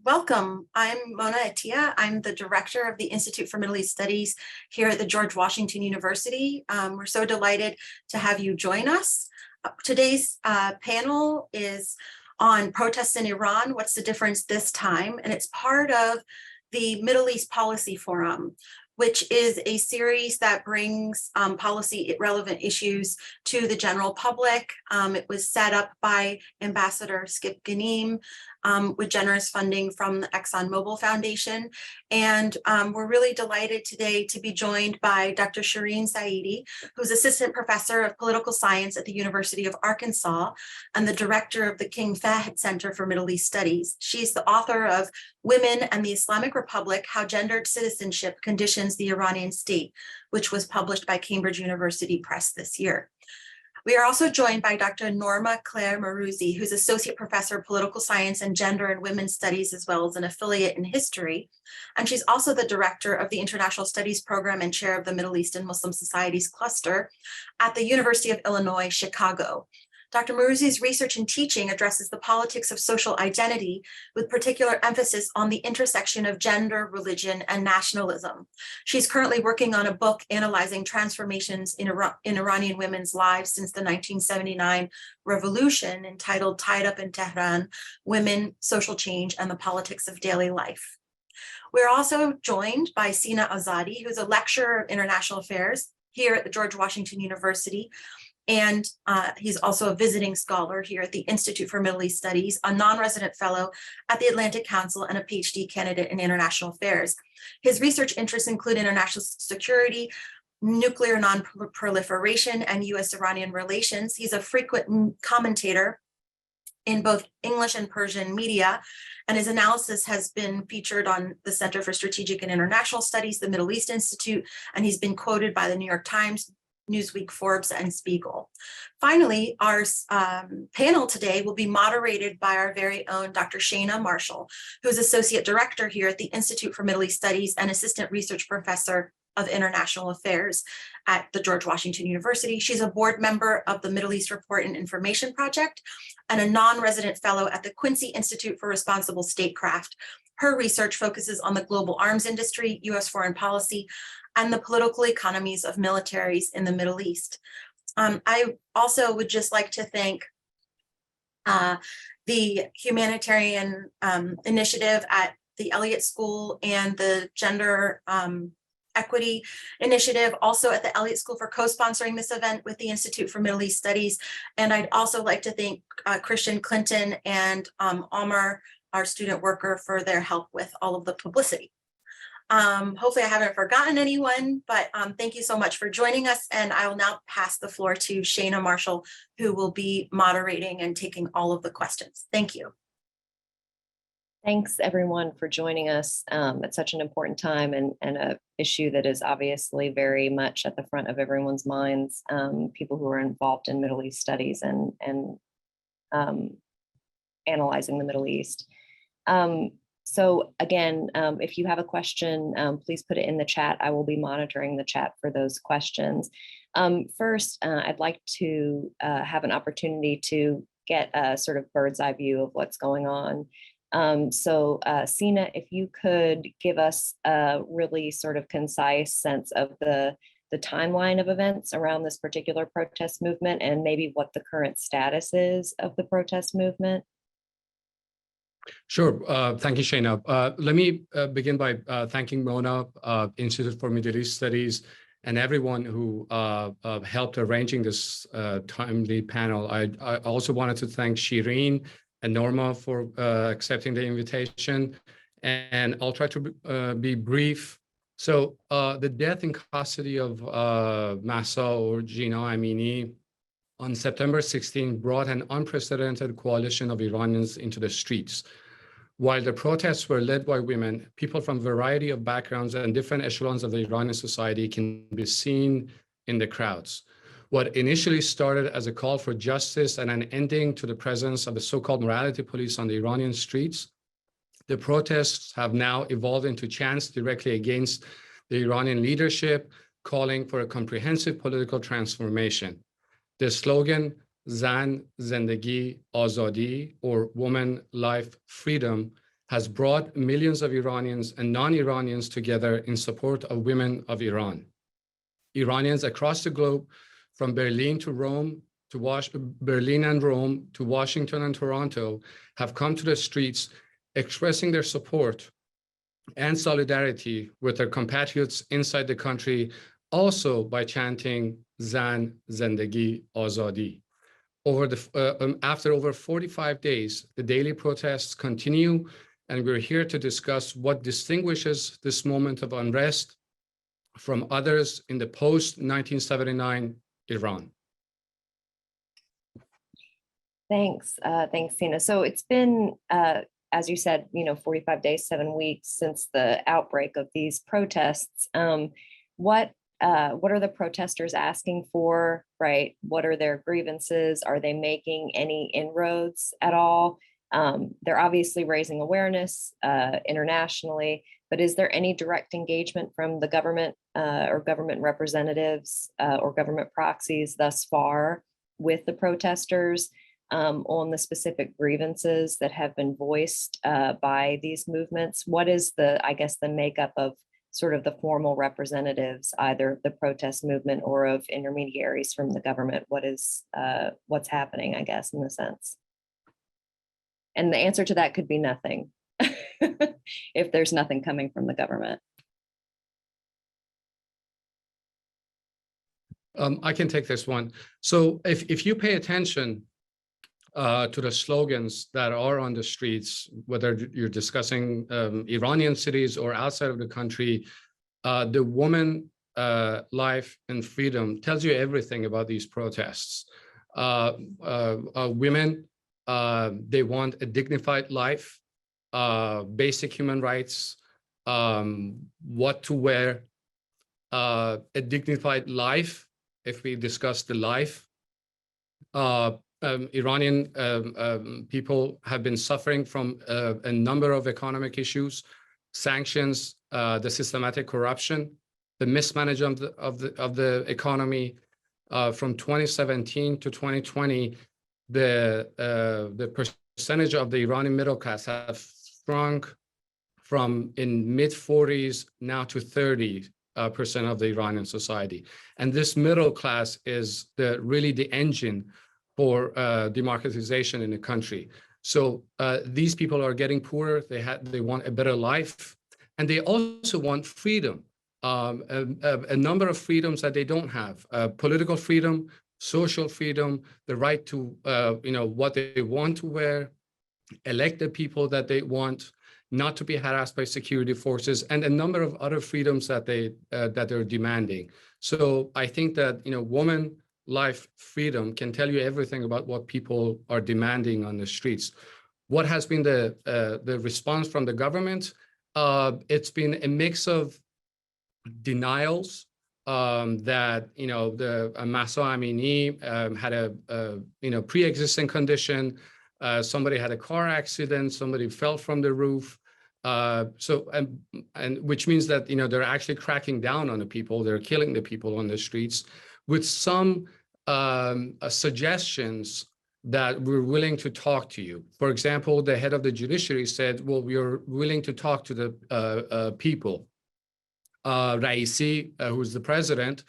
Welcome. I'm Mona Attia. I'm the director of the Institute for Middle East Studies here at the George Washington University. We're so delighted to have you join us. Today's panel is on protests in Iran. What's the difference this time? And it's part of the Middle East Policy Forum, which is a series that brings policy relevant issues to the general public. It was set up by Ambassador Skip Ghanim with generous funding from the ExxonMobil Foundation. And we're really delighted today to be joined by Dr. Shirin Saeidi, who's Assistant Professor of Political Science at the University of Arkansas and the Director of the King Fahd Center for Middle East Studies. She's the author of Women and the Islamic Republic, How Gendered Citizenship Conditions the Iranian State, which was published by Cambridge University Press this year. We are also joined by Dr. Norma Claire Maruzzi, who's Associate Professor of Political Science and Gender and Women's Studies, as well as an affiliate in history. And she's also the Director of the International Studies Program and Chair of the Middle East and Muslim Societies Cluster at the University of Illinois, Chicago. Dr. Maruzzi's research and teaching addresses the politics of social identity with particular emphasis on the intersection of gender, religion, and nationalism. She's currently working on a book analyzing transformations in Iranian women's lives since the 1979 revolution entitled Tied Up in Tehran, Women, Social Change, and the Politics of Daily Life. We're also joined by Sina Azadi, who's a lecturer of international affairs here at the George Washington University. And he's also a visiting scholar here at the Institute for Middle East Studies, a non-resident fellow at the Atlantic Council, and a PhD candidate in international affairs. His research interests include international security, nuclear non-proliferation, and US-Iranian relations. He's a frequent commentator in both English and Persian media, and his analysis has been featured on the Center for Strategic and International Studies, the Middle East Institute, and he's been quoted by the New York Times, Newsweek, Forbes, and Spiegel. Finally, our panel today will be moderated by our very own Dr. Shana Marshall, who's Associate Director here at the Institute for Middle East Studies and Assistant Research Professor of International Affairs at the George Washington University. She's a board member of the Middle East Report and Information Project and a non-resident fellow at the Quincy Institute for Responsible Statecraft. Her research focuses on the global arms industry, US foreign policy, and the political economies of militaries in the Middle East. I also would just like to thank the Humanitarian Initiative at the Elliott School and the Gender Equity Initiative, also at the Elliott School, for co-sponsoring this event with the Institute for Middle East Studies. And I'd also like to thank Christian Clinton and Omar, our student worker, for their help with all of the publicity. Hopefully I haven't forgotten anyone, but thank you so much for joining us. And I will now pass the floor to Shana Marshall, who will be moderating and taking all of the questions. Thank you. Thanks everyone for joining us at such an important time and an issue that is obviously very much at the front of everyone's minds, people who are involved in Middle East studies and analyzing the Middle East. So again, if you have a question, please put it in the chat. I will be monitoring the chat for those questions. First, I'd like to have an opportunity to get a sort of bird's eye view of what's going on. Sina, if you could give us a really sort of concise sense of the timeline of events around this particular protest movement and maybe what the current status is of the protest movement. Sure. Thank you, Shana. Let me begin by thanking Mona, Institute for Middle East Studies, and everyone who helped arranging this timely panel. I also wanted to thank Shirin and Norma for accepting the invitation, and I'll try to be brief. So the death in custody of Mahsa or Jina Amini on September 16 brought an unprecedented coalition of Iranians into the streets. While the protests were led by women, people from a variety of backgrounds and different echelons of the Iranian society can be seen in the crowds. What initially started as a call for justice and an ending to the presence of the so-called morality police on the Iranian streets, the protests have now evolved into chants directly against the Iranian leadership, calling for a comprehensive political transformation. The slogan, Zan, Zendegi, Azadi, or Woman, Life, Freedom, has brought millions of Iranians and non-Iranians together in support of women of Iran. Iranians across the globe, from Berlin to Rome, Berlin and Rome to Washington and Toronto, have come to the streets expressing their support and solidarity with their compatriots inside the country, also by chanting Zan, Zendegi, Azadi. After over 45 days, the daily protests continue, and we're here to discuss what distinguishes this moment of unrest from others in the post-1979 Iran. Thanks, Sina. So it's been, as you said, 45 days, 7 weeks since the outbreak of these protests. What are the protesters asking for, right? What are their grievances? Are they making any inroads at all? They're obviously raising awareness internationally, but is there any direct engagement from the government or government representatives or government proxies thus far with the protesters on the specific grievances that have been voiced by these movements? What is the makeup of sort of the formal representatives, either of the protest movement or of intermediaries from the government? What's happening, I guess, in a sense? And the answer to that could be nothing if there's nothing coming from the government. I can take this one. So if you pay attention to the slogans that are on the streets, whether you're discussing Iranian cities or outside of the country, the woman, life, and freedom tells you everything about these protests. Women, they want a dignified life, basic human rights, what to wear, a dignified life, if we discuss the life. Iranian people have been suffering from a number of economic issues, sanctions, the systematic corruption, the mismanagement of the economy. From 2017 to 2020, the percentage of the Iranian middle class have shrunk from in mid-40s now to 30% of the Iranian society. And this middle class is really the engine for democratization in the country. So these people are getting poorer, they want a better life, and they also want freedom, a number of freedoms that they don't have, political freedom, social freedom, the right to what they want to wear, elect the people that they want, not to be harassed by security forces, and a number of other freedoms that they're demanding. So I think that woman, life, freedom can tell you everything about what people are demanding on the streets. What has been the response from the government? It's been a mix of denials that the Mahsa Amini had a pre-existing condition. Somebody had a car accident. Somebody fell from the roof. And which means that they're actually cracking down on the people. They're killing the people on the streets, with some suggestions that we're willing to talk to you. For example, the head of the judiciary said, well, we're willing to talk to the people. Raisi, who's the president,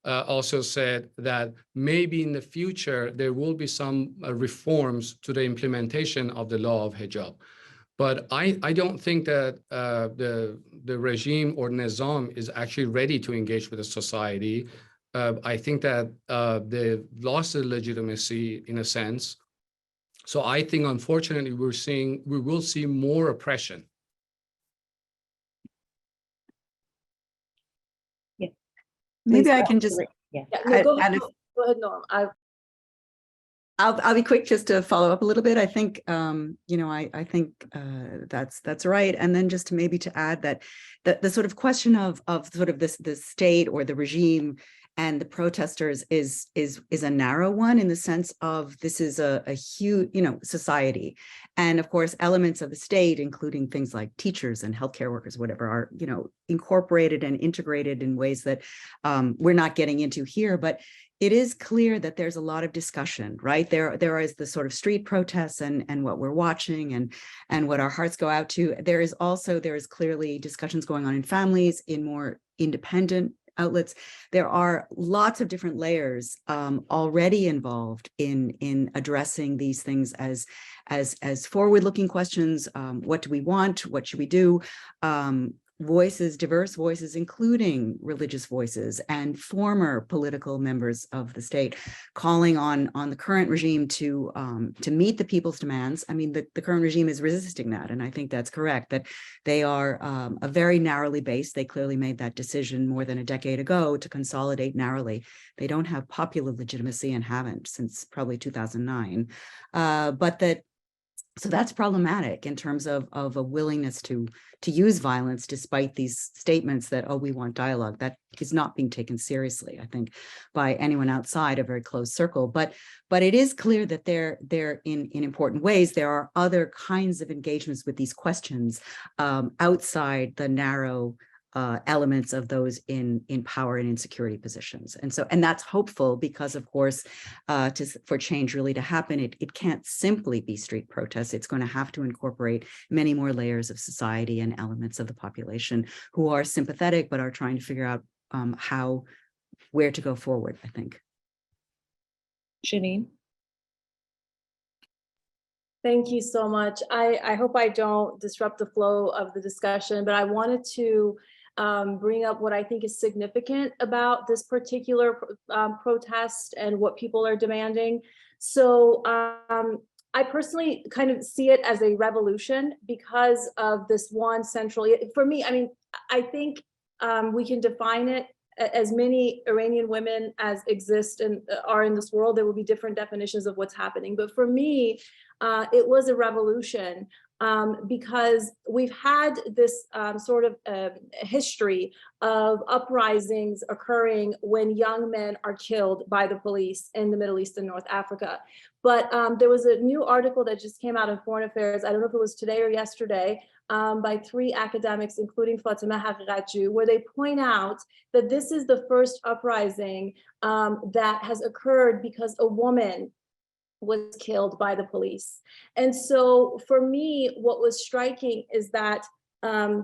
also said that maybe in the future, there will be some reforms to the implementation of the law of hijab. But I don't think that the regime or Nizam is actually ready to engage with the society. I think that they've lost their legitimacy in a sense. So I think, unfortunately, we will see more oppression. Yeah. Maybe I can just yeah. No, go ahead, Norm. I'll be quick just to follow up a little bit. I think I think that's right. And then just maybe to add that the sort of question of sort of the state or the regime and the protesters is a narrow one, in the sense of this is a huge society, and of course elements of the state, including things like teachers and healthcare workers, whatever, are incorporated and integrated in ways that we're not getting into here. But it is clear that there's a lot of discussion, right? There is the sort of street protests and what we're watching and what our hearts go out to. There is clearly discussions going on in families, in more independent outlets. There are lots of different layers already involved in addressing these things as forward-looking questions. What do we want? What should we do? Voices, diverse voices, including religious voices and former political members of the state, calling on the current regime to meet the people's demands. I mean, the current regime is resisting that, and I think that's correct. That they are a very narrowly based. They clearly made that decision more than a decade ago to consolidate narrowly. They don't have popular legitimacy and haven't since probably 2009, so that's problematic in terms of a willingness to use violence despite these statements that, oh, we want dialogue. That is not being taken seriously, I think, by anyone outside a very closed circle. But it is clear that they're in important ways. There are other kinds of engagements with these questions outside the narrow elements of those in power and in security positions. And that's hopeful because, of course, for change really to happen, it can't simply be street protests. It's going to have to incorporate many more layers of society and elements of the population who are sympathetic but are trying to figure out where to go forward, I think. Shirin? Thank you so much. I hope I don't disrupt the flow of the discussion, but I wanted to bring up what I think is significant about this particular protest and what people are demanding. So I personally kind of see it as a revolution because of this one central, for me, I mean, I think we can define it as many Iranian women as exist and are in this world. There will be different definitions of what's happening. But for me, it was a revolution because we've had this sort of history of uprisings occurring when young men are killed by the police in the Middle East and North Africa. But there was a new article that just came out in Foreign Affairs, I don't know if it was today or yesterday, by 3 academics, including Fatima Haqiqatjou, where they point out that this is the first uprising that has occurred because a woman was killed by the police. And so for me, what was striking is that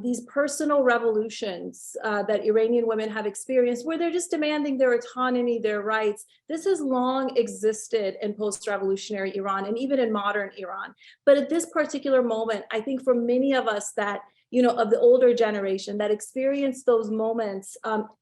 these personal revolutions that Iranian women have experienced, where they're just demanding their autonomy, their rights, this has long existed in post-revolutionary Iran and even in modern Iran. But at this particular moment, I think for many of us that, you know, of the older generation that experienced those moments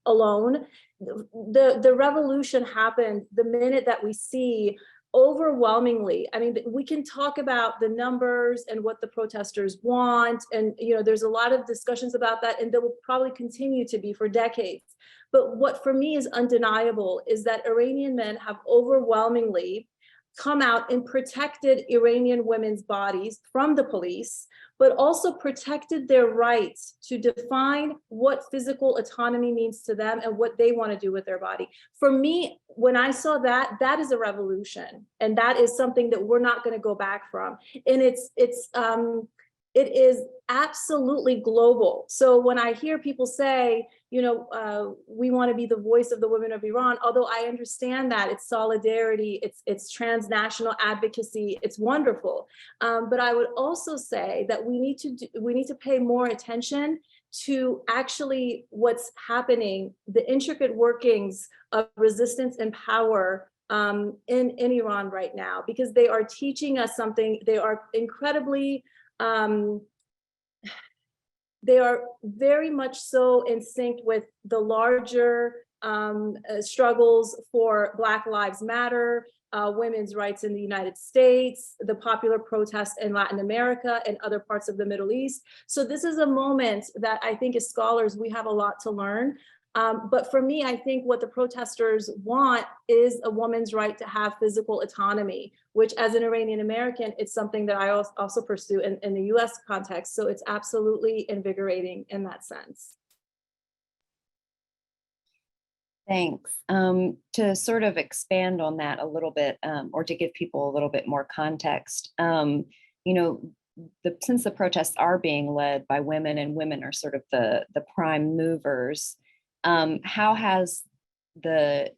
alone, the revolution happened the minute that we see overwhelmingly. I mean, we can talk about the numbers and what the protesters want. And, you know, there's a lot of discussions about that, and there will probably continue to be for decades. But what for me is undeniable is that Iranian men have overwhelmingly come out and protected Iranian women's bodies from the police, but also protected their rights to define what physical autonomy means to them and what they want to do with their body. For me, when I saw that, that is a revolution. And that is something that we're not going to go back from. And it is absolutely global. So when I hear people say, you know, we want to be the voice of the women of Iran, although I understand that it's solidarity, it's transnational advocacy, it's wonderful. But I would also say that we need to pay more attention to actually what's happening, the intricate workings of resistance and power in Iran right now, because they are teaching us something. They are incredibly they are very much so in sync with the larger struggles for Black Lives Matter, women's rights in the United States, the popular protests in Latin America and other parts of the Middle East. So this is a moment that I think as scholars, we have a lot to learn. But for me, I think what the protesters want is a woman's right to have physical autonomy, which as an Iranian American, it's something that I also pursue in the US context. So it's absolutely invigorating in that sense. Thanks. To sort of expand on that a little bit, or to give people a little bit more context, you know, since the protests are being led by women and women are sort of the prime movers, how has the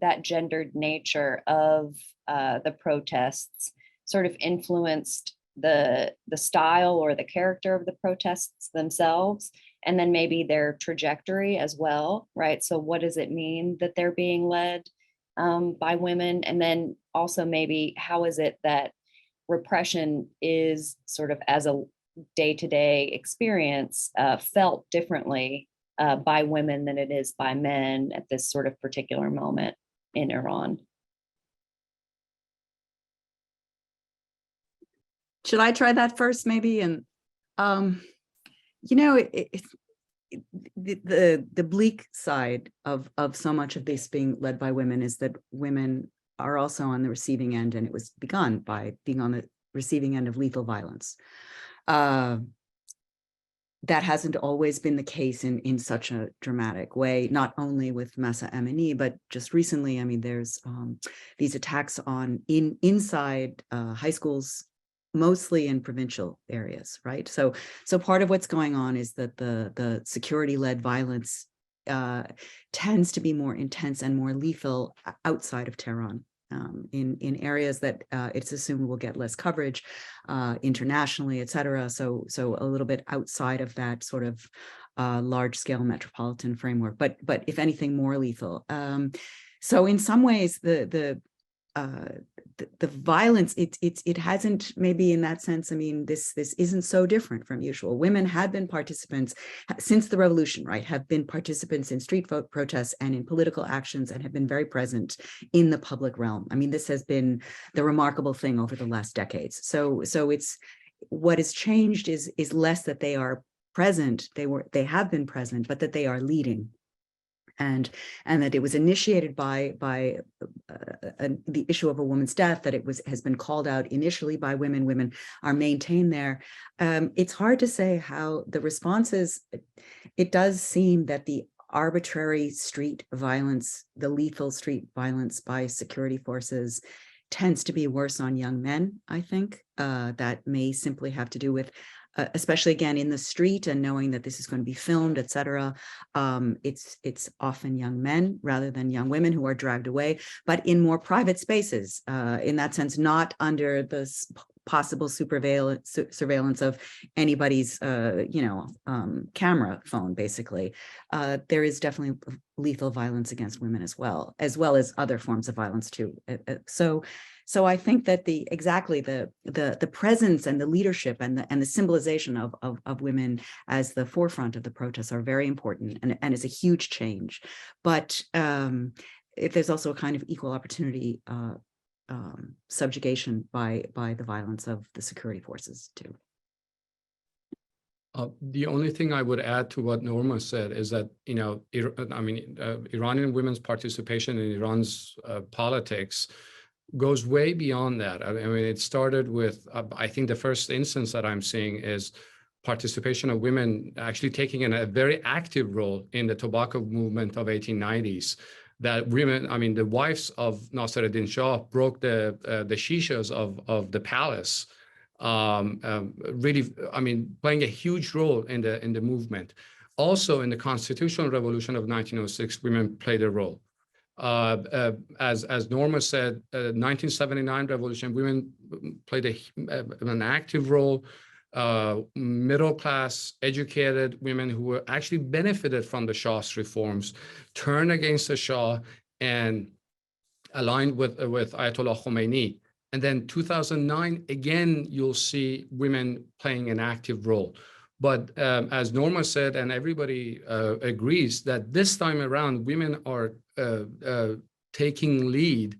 that gendered nature of the protests sort of influenced the style or the character of the protests themselves, and then maybe their trajectory as well, right? So what does it mean that they're being led by women? And then also maybe how is it that repression is sort of as a day-to-day experience felt differently by women than it is by men at this sort of particular moment in Iran? Should I try that first, maybe? And the bleak side of so much of this being led by women is that women are also on the receiving end, and it was begun by being on the receiving end of lethal violence. That hasn't always been the case in such a dramatic way, not only with Mahsa Amini, but just recently. I mean, there's these attacks inside high schools, mostly in provincial areas, right? So part of what's going on is that the security-led violence tends to be more intense and more lethal outside of Tehran, in areas that it's assumed will get less coverage internationally, et cetera. So a little bit outside of that sort of large-scale metropolitan framework, but if anything, more lethal. So in some ways, the violence, it hasn't, maybe in that sense, I mean, this isn't so different from usual. Women had been participants since the revolution, right, have been participants in street protests and in political actions, and have been very present in the public realm. I mean, this has been the remarkable thing over the last decades. So it's, what has changed is less that they are present, they have been present, but that they are leading. And that it was initiated by the issue of a woman's death, that has been called out initially by women. Women are maintained there. It's hard to say how the response is. It does seem that the arbitrary street violence, the lethal street violence by security forces, tends to be worse on young men, I think. That may simply have to do with especially again in the street, and knowing that this is going to be filmed, et cetera. It's often young men rather than young women who are dragged away, but in more private spaces, in that sense, not under the possible surveillance of anybody's camera phone, basically. There is definitely lethal violence against women as well as other forms of violence too. So I think that the presence and the leadership and the symbolization of women as the forefront of the protests are very important, and is a huge change. But if there's also a kind of equal opportunity subjugation by the violence of the security forces too. The only thing I would add to what Norma said is that, Iranian women's participation in Iran's politics goes way beyond that. I mean, it started with, I think the first instance that I'm seeing is participation of women actually taking a very active role in the tobacco movement of 1890s. That women, the wives of Nasruddin Shah broke the shishas of the palace, really, playing a huge role in the movement. Also, in the constitutional revolution of 1906, women played a role. As Norma said, 1979 revolution, women played an active role. Middle-class, educated women who were actually benefited from the Shah's reforms turned against the Shah and aligned with Ayatollah Khomeini. And then 2009, again, you'll see women playing an active role. But as Norma said, and everybody agrees, that this time around, women are taking lead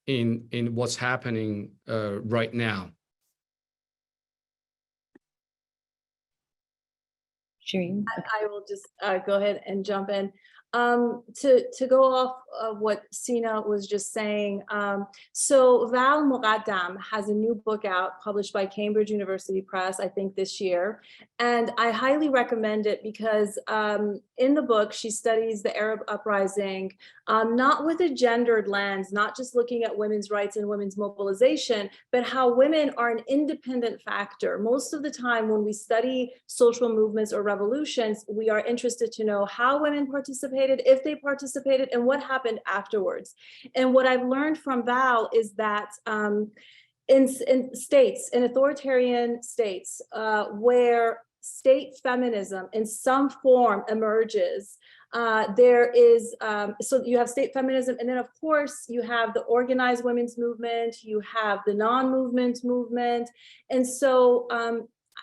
in what's happening right now. Shirin? I will just go ahead and jump in. To go off of what Sina was just saying, so Val Muqaddam has a new book out published by Cambridge University Press, I think this year, and I highly recommend it because in the book she studies the Arab uprising, not with a gendered lens, not just looking at women's rights and women's mobilization, but how women are an independent factor. Most of the time when we study social movements or revolutions, we are interested to know how women participate participated, if they participated, and what happened afterwards. And what I've learned from Val is that in states, in authoritarian states, where state feminism in some form emerges, there is, so you have state feminism, and then of course you have the organized women's movement, you have the non-movement movement. And so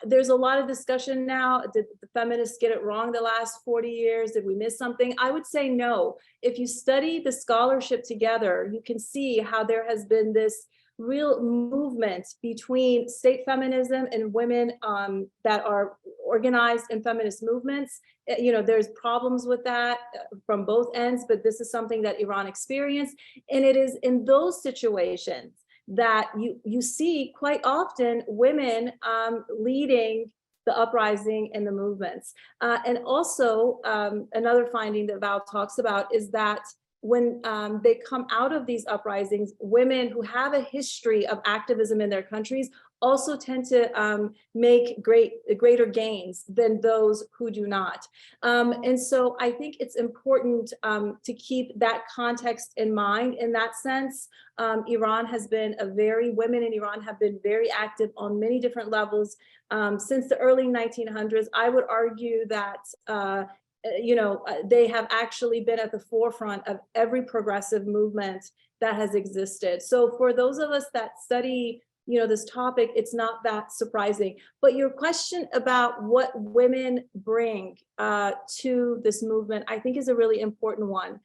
there's a lot of discussion now. Did the feminists get it wrong the last 40 years? Did we miss something? I would say no. If you study the scholarship together, you can see how there has been this real movement between state feminism and women that are organized in feminist movements. You know, there's problems with that from both ends, but this is something that Iran experienced. And it is in those situations that you see quite often women leading the uprising and the movements. And also another finding that Val talks about is that when they come out of these uprisings, women who have a history of activism in their countries also tend to make greater gains than those who do not. And so I think it's important to keep that context in mind. In that sense, women in Iran have been very active on many different levels since the early 1900s. I would argue that they have actually been at the forefront of every progressive movement that has existed. So for those of us that study, this topic, it's not that surprising. But your question about what women bring to this movement, I think is a really important one.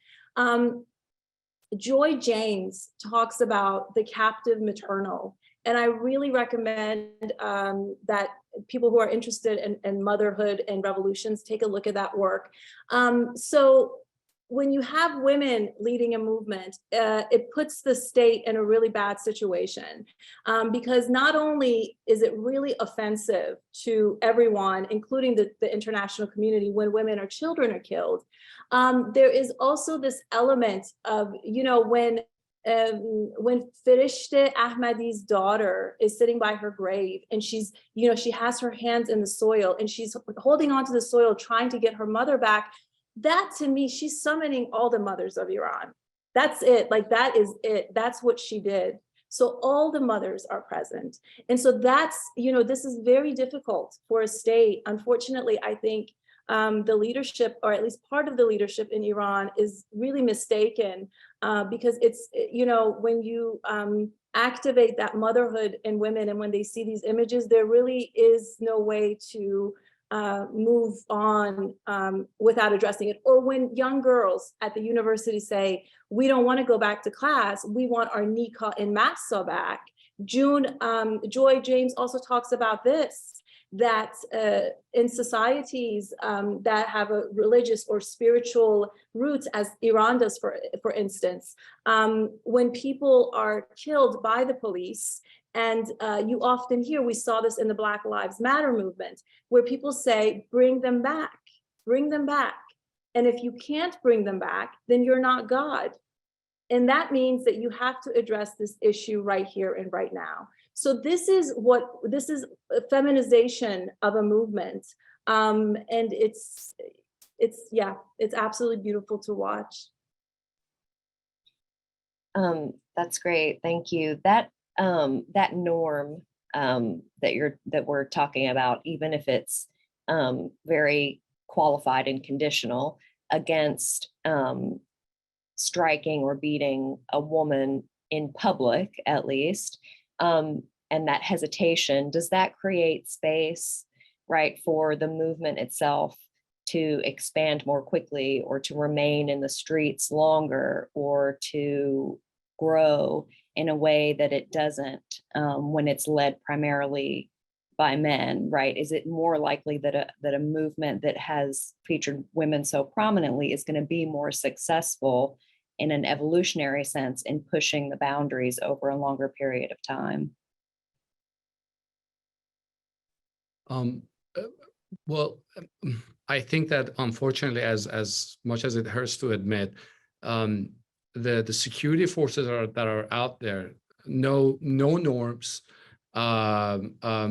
Joy James talks about the captive maternal. And I really recommend that people who are interested in motherhood and revolutions take a look at that work. So when you have women leading a movement, it puts the state in a really bad situation because not only is it really offensive to everyone, including the international community, when women or children are killed, there is also this element of, when Ferishteh Ahmadi's daughter is sitting by her grave and she's, she has her hands in the soil and she's holding onto the soil, trying to get her mother back. That to me, she's summoning all the mothers of Iran. That's it. Like, that is it. That's what she did. So all the mothers are present. And so that's, this is very difficult for a state. Unfortunately, I think the leadership, or at least part of the leadership in Iran, is really mistaken because it's, when you activate that motherhood in women and when they see these images, there really is no way to move on without addressing it. Or when young girls at the university say, we don't want to go back to class, we want our nikah and matza back. Joy James also talks about this, that in societies that have a religious or spiritual roots, as Iran does, for instance, when people are killed by the police, and you often hear, we saw this in the Black Lives Matter movement, where people say, bring them back, bring them back. And if you can't bring them back, then you're not God. And that means that you have to address this issue right here and right now. So this is a feminization of a movement. And it's absolutely beautiful to watch. That's great. Thank you. That norm that we're talking about, even if it's very qualified and conditional, against striking or beating a woman in public, at least, and that hesitation, does that create space, right, for the movement itself to expand more quickly, or to remain in the streets longer, or to grow in a way that it doesn't when it's led primarily by men, right? Is it more likely that a movement that has featured women so prominently is going to be more successful in an evolutionary sense in pushing the boundaries over a longer period of time? Well, I think that unfortunately, as much as it hurts to admit, the security forces that are out there know no norms. They're on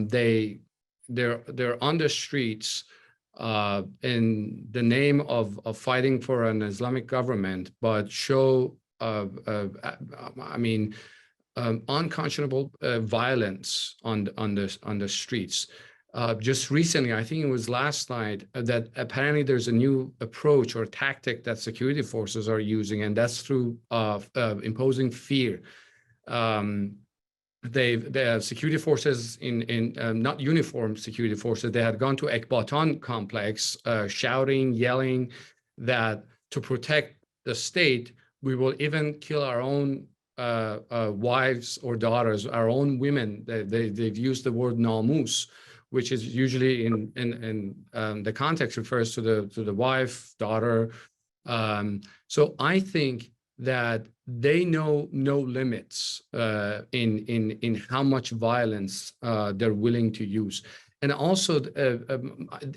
the streets in the name of fighting for an Islamic government, but show, unconscionable violence on the streets. Just recently, I think it was last night, that apparently there's a new approach or tactic that security forces are using, and that's through imposing fear. The security forces in not uniformed security forces, they had gone to Ekbatan complex, shouting, yelling that to protect the state, we will even kill our own wives or daughters, our own women. They've used the word namus, which is usually in the context refers to the wife, daughter. So I think that they know no limits in how much violence they're willing to use. And also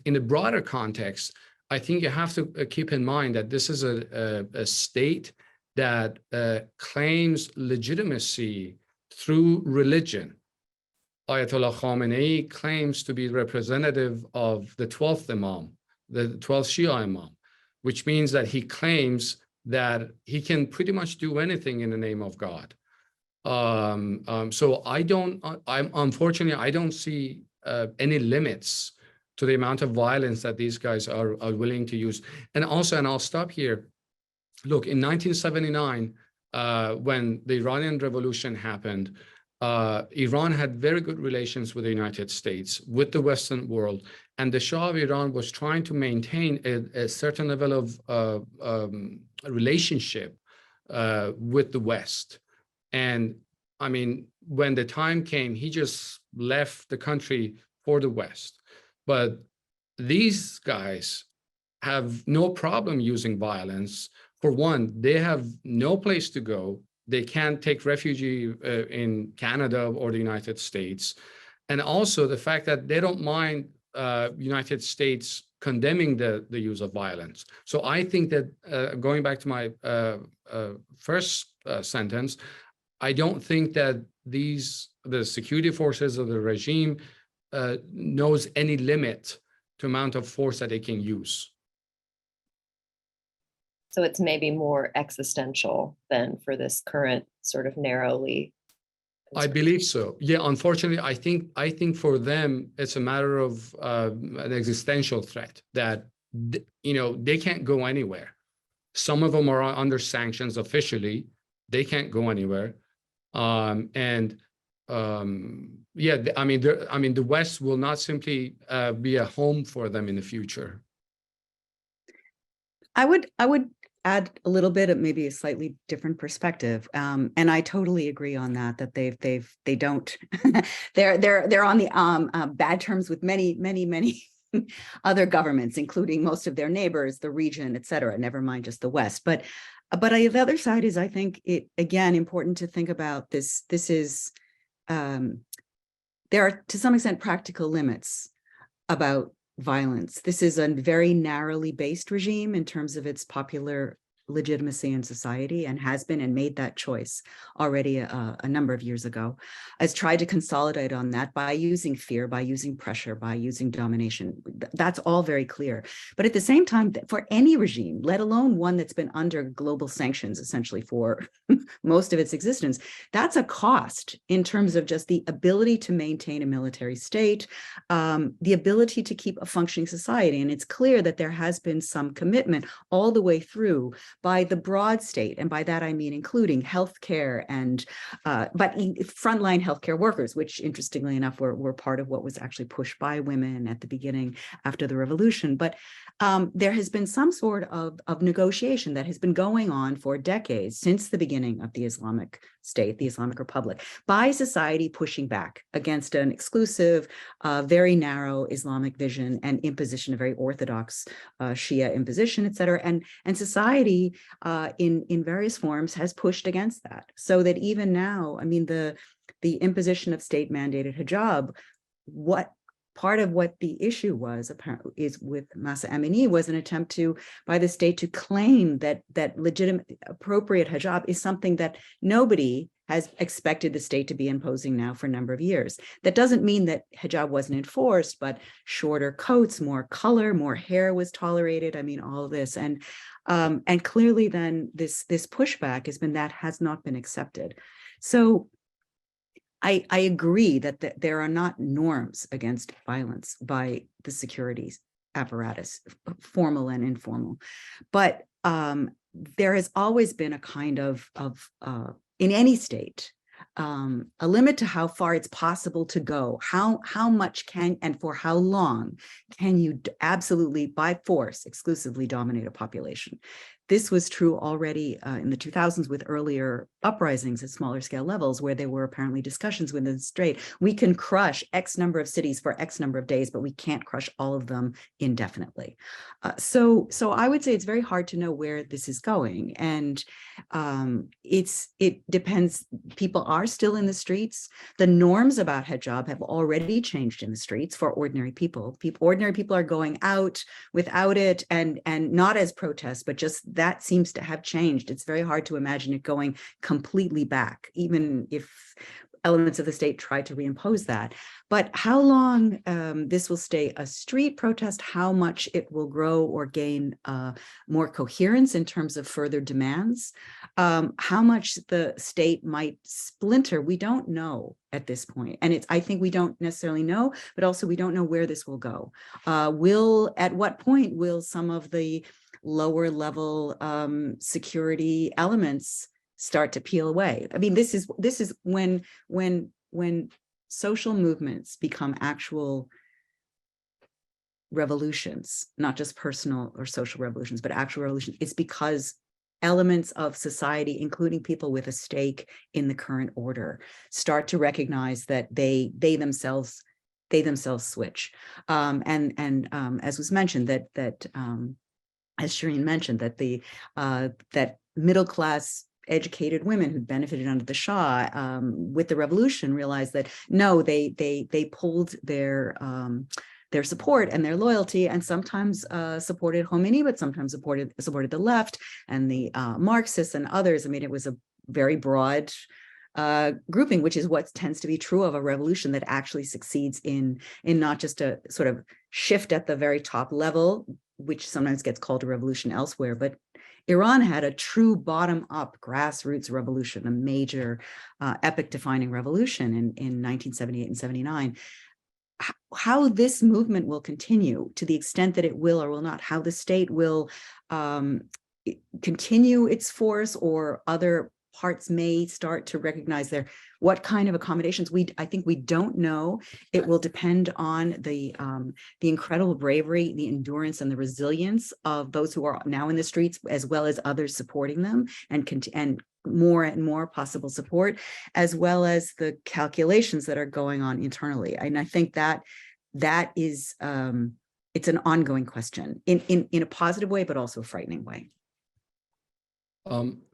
in a broader context, I think you have to keep in mind that this is a state that claims legitimacy through religion. Ayatollah Khamenei claims to be representative of the 12th Imam, the 12th Shia Imam, which means that he claims that he can pretty much do anything in the name of God. So unfortunately, I don't see any limits to the amount of violence that these guys are willing to use. And also, and I'll stop here. Look, in 1979, when the Iranian Revolution happened, Iran had very good relations with the United States, with the Western world, and the Shah of Iran was trying to maintain a certain level of relationship with the West. And I mean, when the time came, he just left the country for the West. But these guys have no problem using violence. For one, they have no place to go. They can't take refuge in Canada or the United States. And also the fact that they don't mind United States condemning the use of violence. So I think that going back to my first sentence, I don't think that the security forces of the regime knows any limit to amount of force that they can use. So it's maybe more existential than for this current sort of narrowly. I believe so. Yeah, unfortunately, I think for them, it's a matter of an existential threat that, they can't go anywhere. Some of them are under sanctions officially. They can't go anywhere. The West will not simply be a home for them in the future. I would add a little bit of maybe a slightly different perspective, and I totally agree on that. That they don't they're on the bad terms with many other governments, including most of their neighbors, the region, et cetera. Never mind just the West, but the other side is, I think it again important to think about this. This is there are to some extent practical limits about violence. This is a very narrowly based regime in terms of its popular legitimacy in society, and has been and made that choice already a number of years ago, has tried to consolidate on that by using fear, by using pressure, by using domination. That's all very clear. But at the same time, for any regime, let alone one that's been under global sanctions essentially for most of its existence, that's a cost in terms of just the ability to maintain a military state, the ability to keep a functioning society. And it's clear that there has been some commitment all the way through by the broad state, and by that I mean including healthcare and but frontline healthcare workers, which interestingly enough were part of what was actually pushed by women at the beginning after the revolution. But there has been some sort of negotiation that has been going on for decades, since the beginning of the Islamic State, the Islamic Republic, by society pushing back against an exclusive, very narrow Islamic vision and imposition, a very orthodox Shia imposition, et cetera. And society in various forms has pushed against that. So that even now, I mean, the imposition of state-mandated hijab, part of what the issue was apparently is with Mahsa Amini was an attempt by the state to claim that legitimate appropriate hijab is something that nobody has expected the state to be imposing now for a number of years. That doesn't mean that hijab wasn't enforced, but shorter coats, more color, more hair was tolerated. I mean, all of this. And clearly then this pushback has not been accepted. So I agree that there are not norms against violence by the security apparatus, formal and informal, but there has always been a kind of in any state, a limit to how far it's possible to go. How much can and for how long can you absolutely by force exclusively dominate a population? This was true already in the 2000s with earlier uprisings at smaller scale levels, where there were apparently discussions within the state. We can crush X number of cities for X number of days, but we can't crush all of them indefinitely. So I would say it's very hard to know where this is going. And it depends. People are still in the streets. The norms about hijab have already changed in the streets for ordinary people. Ordinary people are going out without it, and not as protests, but just that seems to have changed. It's very hard to imagine it going completely back, even if elements of the state try to reimpose that. But how long this will stay a street protest, how much it will grow or gain more coherence in terms of further demands, how much the state might splinter, we don't know at this point. And I think we don't necessarily know, but also we don't know where this will go. At what point will some of the lower level security elements start to peel away? I mean, this is when social movements become actual revolutions, not just personal or social revolutions, but actual revolutions. It's because elements of society, including people with a stake in the current order, start to recognize that they themselves switch. As was mentioned, that as Shirin mentioned, that that middle-class educated women who benefited under the Shah with the revolution realized that no, they pulled their support and their loyalty, and sometimes supported Khomeini, but sometimes supported the left and the Marxists and others. I mean, it was a very broad grouping, which is what tends to be true of a revolution that actually succeeds in not just a sort of shift at the very top level, which sometimes gets called a revolution elsewhere, but Iran had a true bottom-up grassroots revolution, a major epic-defining revolution in 1978 and 79. How this movement will continue, to the extent that it will or will not, how the state will continue its force, or other parts may start to recognize what kind of accommodations, I think we don't know. It will depend on the incredible bravery, the endurance, and the resilience of those who are now in the streets, as well as others supporting them, and more and more possible support, as well as the calculations that are going on internally. And I think that is it's an ongoing question in a positive way, but also a frightening way.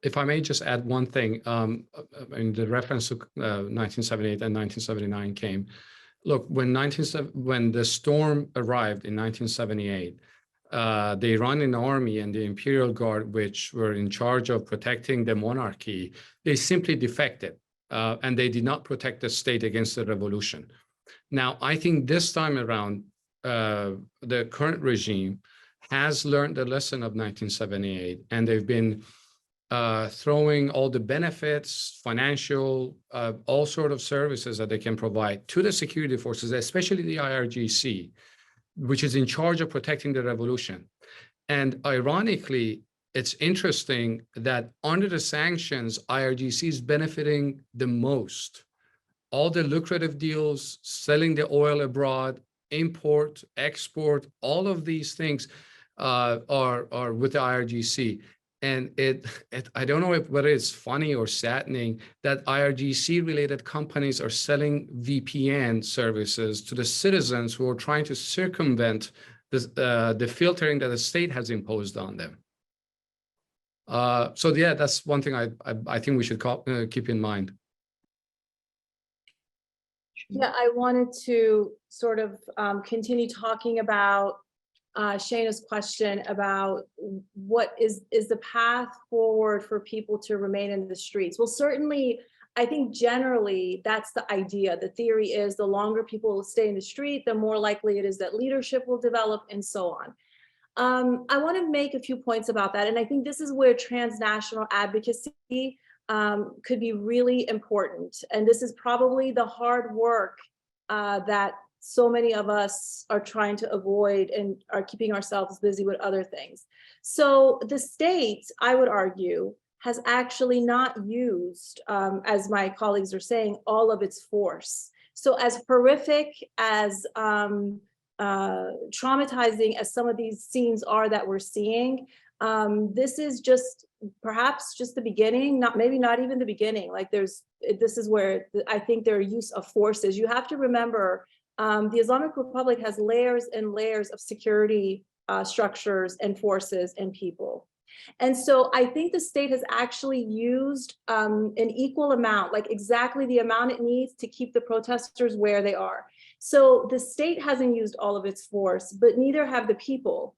If I may just add one thing, in the reference to 1978 and 1979 came. Look, when the storm arrived in 1978, the Iranian army and the Imperial Guard, which were in charge of protecting the monarchy, they simply defected, and they did not protect the state against the revolution. Now, I think this time around, the current regime has learned the lesson of 1978, and they've been throwing all the benefits, financial, all sort of services that they can provide to the security forces, especially the IRGC, which is in charge of protecting the revolution. And ironically, it's interesting that under the sanctions, IRGC is benefiting the most. All the lucrative deals, selling the oil abroad, import, export, all of these things are with the IRGC. And I don't know whether it's funny or saddening that IRGC-related companies are selling VPN services to the citizens who are trying to circumvent the filtering that the state has imposed on them. So yeah, that's one thing I think we should keep in mind. Yeah, I wanted to sort of continue talking about Shayna's question about what is the path forward for people to remain in the streets. Well, certainly, I think generally that's the idea. The theory is the longer people stay in the street, the more likely it is that leadership will develop and so on. I want to make a few points about that. And I think this is where transnational advocacy could be really important. And this is probably the hard work that so many of us are trying to avoid and are keeping ourselves busy with other things. So the state, I would argue, has actually not used, as my colleagues are saying, all of its force. So as horrific, as traumatizing as some of these scenes are that we're seeing, this is just perhaps just the beginning, maybe not even the beginning. Like this is where I think their use of forces. You have to remember the Islamic Republic has layers and layers of security structures and forces and people. And so I think the state has actually used an equal amount, like exactly the amount it needs to keep the protesters where they are. So the state hasn't used all of its force, but neither have the people.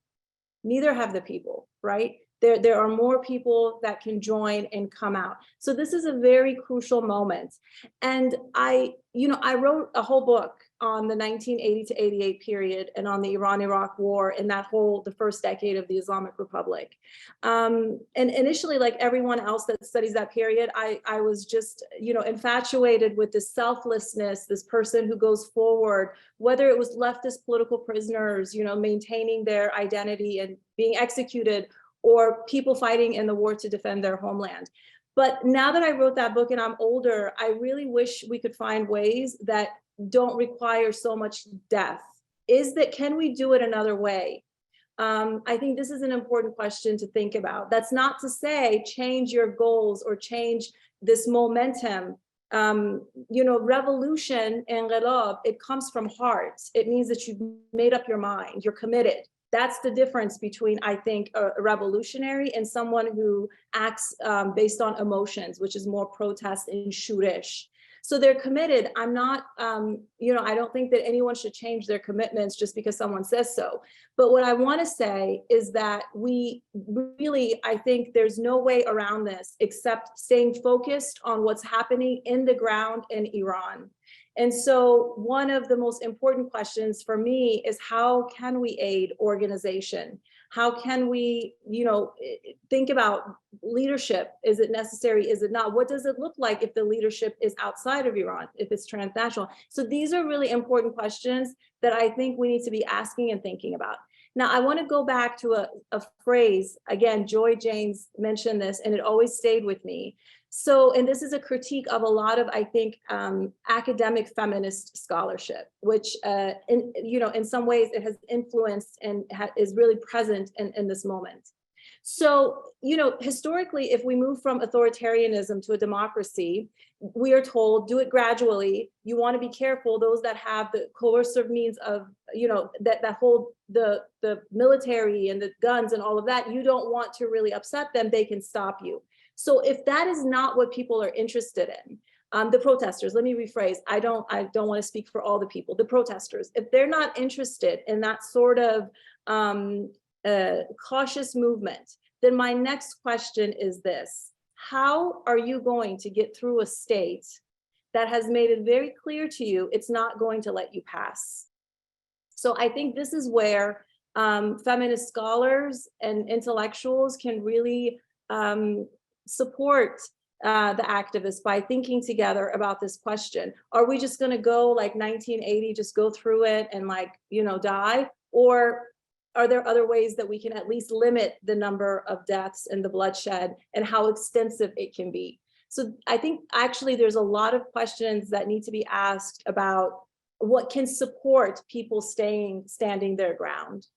Neither have the people, right? There are more people that can join and come out. So this is a very crucial moment. And I wrote a whole book on the 1980 to 88 period and on the Iran-Iraq war and the first decade of the Islamic Republic. And initially, like everyone else that studies that period, I was just, infatuated with this selflessness, this person who goes forward, whether it was leftist political prisoners, maintaining their identity and being executed, or people fighting in the war to defend their homeland. But now that I wrote that book and I'm older, I really wish we could find ways that don't require so much death. Can we do it another way? I think this is an important question to think about. That's not to say change your goals or change this momentum. Revolution and inqilab, it comes from heart. It means that you've made up your mind, you're committed. That's the difference between, I think, a revolutionary and someone who acts based on emotions, which is more protest and shootish. So they're committed. I'm not, I don't think that anyone should change their commitments just because someone says so. But what I want to say is that I think there's no way around this except staying focused on what's happening in the ground in Iran. And so one of the most important questions for me is how can we aid organization? How can we, think about leadership? Is it necessary? Is it not? What does it look like if the leadership is outside of Iran, if it's transnational? So these are really important questions that I think we need to be asking and thinking about. Now, I want to go back to a phrase, again, Joy Janes mentioned this, and it always stayed with me. So, and this is a critique of a lot of, I think, academic feminist scholarship, which, in some ways it has influenced and is really present in this moment. So, historically, if we move from authoritarianism to a democracy, we are told, do it gradually. You want to be careful, those that have the coercive means of, that hold the military and the guns and all of that, you don't want to really upset them, they can stop you. So if that is not what people are interested in, the protesters, let me rephrase, I don't want to speak for all the people, the protesters, if they're not interested in that sort of cautious movement, then my next question is this: how are you going to get through a state that has made it very clear to you it's not going to let you pass? So I think this is where feminist scholars and intellectuals can really support the activists by thinking together about this question. Are we just going to go like 1980, just go through it and die? Or are there other ways that we can at least limit the number of deaths and the bloodshed and how extensive it can be? So I think actually there's a lot of questions that need to be asked about what can support people standing their ground.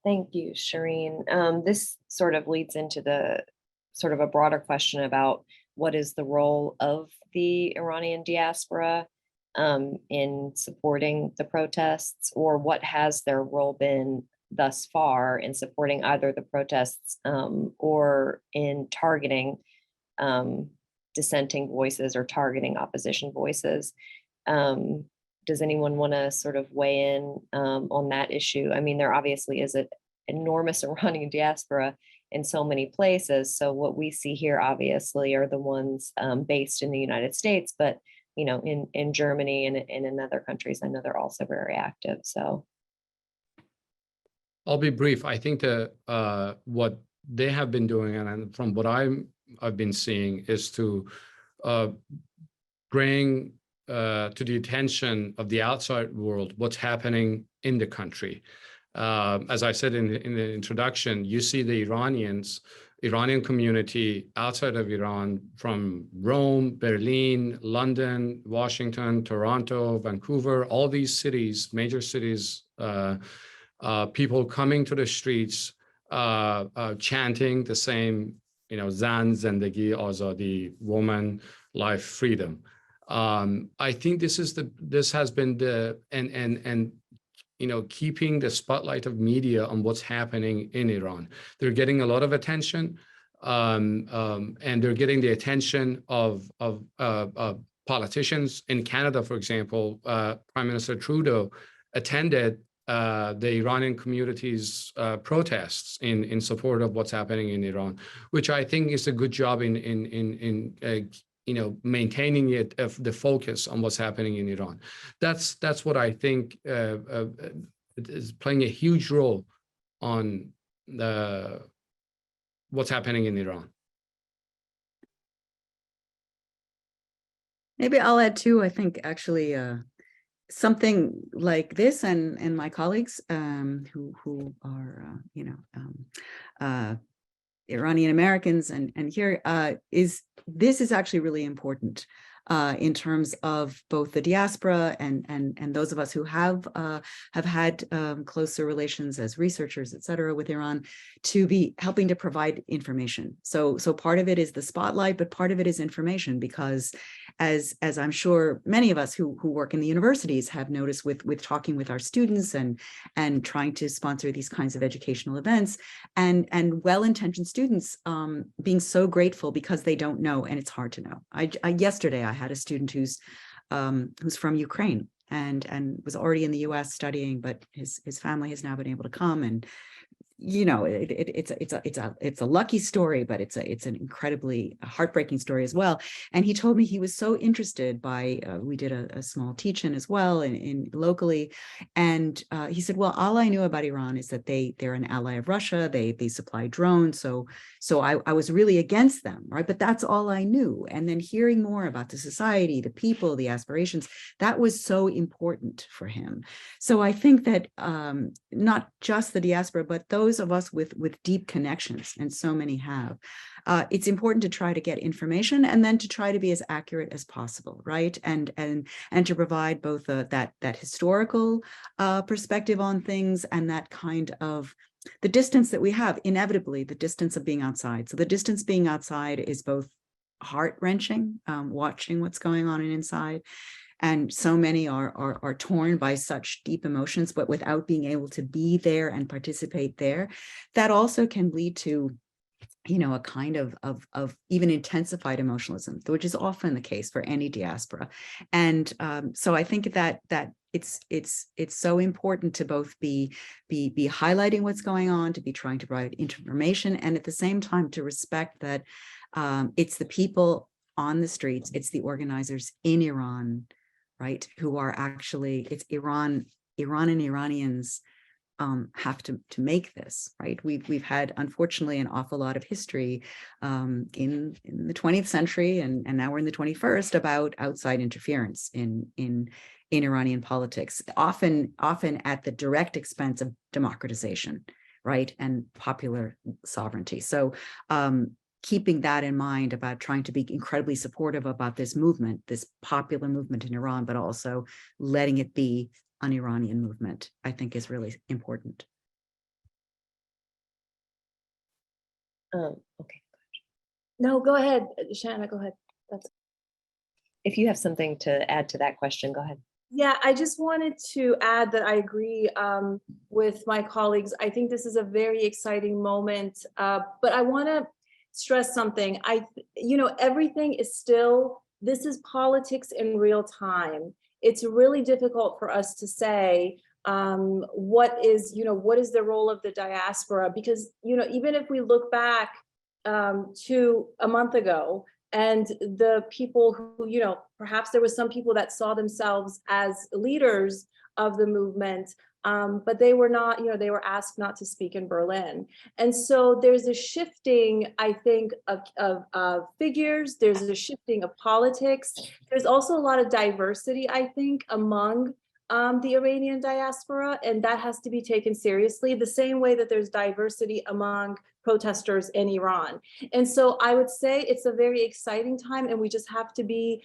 Thank you, Shirin. This sort of leads into the sort of a broader question about what is the role of the Iranian diaspora in supporting the protests, or what has their role been thus far in supporting either the protests or in targeting dissenting voices or targeting opposition voices. Does anyone want to sort of weigh in on that issue? I mean, there obviously is an enormous Iranian diaspora in so many places. So what we see here obviously are the ones based in the United States, but in Germany and in other countries, I know they're also very active. So I'll be brief. I think that what they have been doing, and from what I've been seeing, is to bring to the attention of the outside world what's happening in the country. As I said in the introduction, you see the Iranian community outside of Iran, from Rome, Berlin, London, Washington, Toronto, Vancouver, all these cities, major cities, people coming to the streets, chanting the same, Zan, Zendegi, Azadi, woman, life, freedom. I think this has been keeping the spotlight of media on what's happening in Iran. They're getting a lot of attention, and they're getting the attention of politicians. In Canada, for example, Prime Minister Trudeau attended the Iranian community's protests in support of what's happening in Iran, which I think is a good job in maintaining the focus on what's happening in Iran. That's what I think is playing a huge role on what's happening in Iran. Maybe I'll add too, I think actually something like this, and my colleagues who are Iranian Americans and here this is actually really important in terms of both the diaspora and those of us who have had closer relations as researchers, et cetera, with Iran, to be helping to provide information. So part of it is the spotlight, but part of it is information, because as I'm sure many of us who work in the universities have noticed with talking with our students and trying to sponsor these kinds of educational events, and well-intentioned students being so grateful because they don't know, and it's hard to know. Yesterday I had a student who's from Ukraine and was already in the US studying, but his family has now been able to come, and it's a lucky story, but it's an incredibly heartbreaking story as well. And he told me he was so interested by we did a small teach-in as well in locally, and he said, well, all I knew about Iran is that they're an ally of Russia. They supply drones, so I was really against them, right? But that's all I knew. And then hearing more about the society, the people, the aspirations, that was so important for him. So I think that not just the diaspora, but those of us with deep connections, and so many have, it's important to try to get information and then to try to be as accurate as possible, right? And to provide both that historical perspective on things, and that kind of the distance that we have, inevitably the distance of being outside. So the distance being outside is both heart-wrenching, watching what's going on inside, and so many are torn by such deep emotions, but without being able to be there and participate there, that also can lead to a kind of even intensified emotionalism, which is often the case for any diaspora. And so I think that it's so important to both be highlighting what's going on, to be trying to provide information, and at the same time to respect that it's the people on the streets, it's the organizers in Iran, right, who are actually, it's Iran and Iranians have to make this, right? We've had, unfortunately, an awful lot of history in the 20th century, and now we're in the 21st, about outside interference in Iranian politics, often at the direct expense of democratization, right, and popular sovereignty. So keeping that in mind about trying to be incredibly supportive about this movement, this popular movement in Iran, but also letting it be an Iranian movement, I think is really important. Okay. No, go ahead, Shanna, go ahead. If you have something to add to that question, go ahead. Yeah, I just wanted to add that I agree with my colleagues. I think this is a very exciting moment, but I want to stress something. Everything is still, this is politics in real time. It's really difficult for us to say, what is the role of the diaspora? Because, even if we look back to a month ago, and the people who, perhaps there was some people that saw themselves as leaders of the movement, but they were not, they were asked not to speak in Berlin. And so there's a shifting, I think, of figures, there's a shifting of politics. There's also a lot of diversity, I think, among the Iranian diaspora, and that has to be taken seriously, the same way that there's diversity among protesters in Iran. And so I would say it's a very exciting time, and we just have to be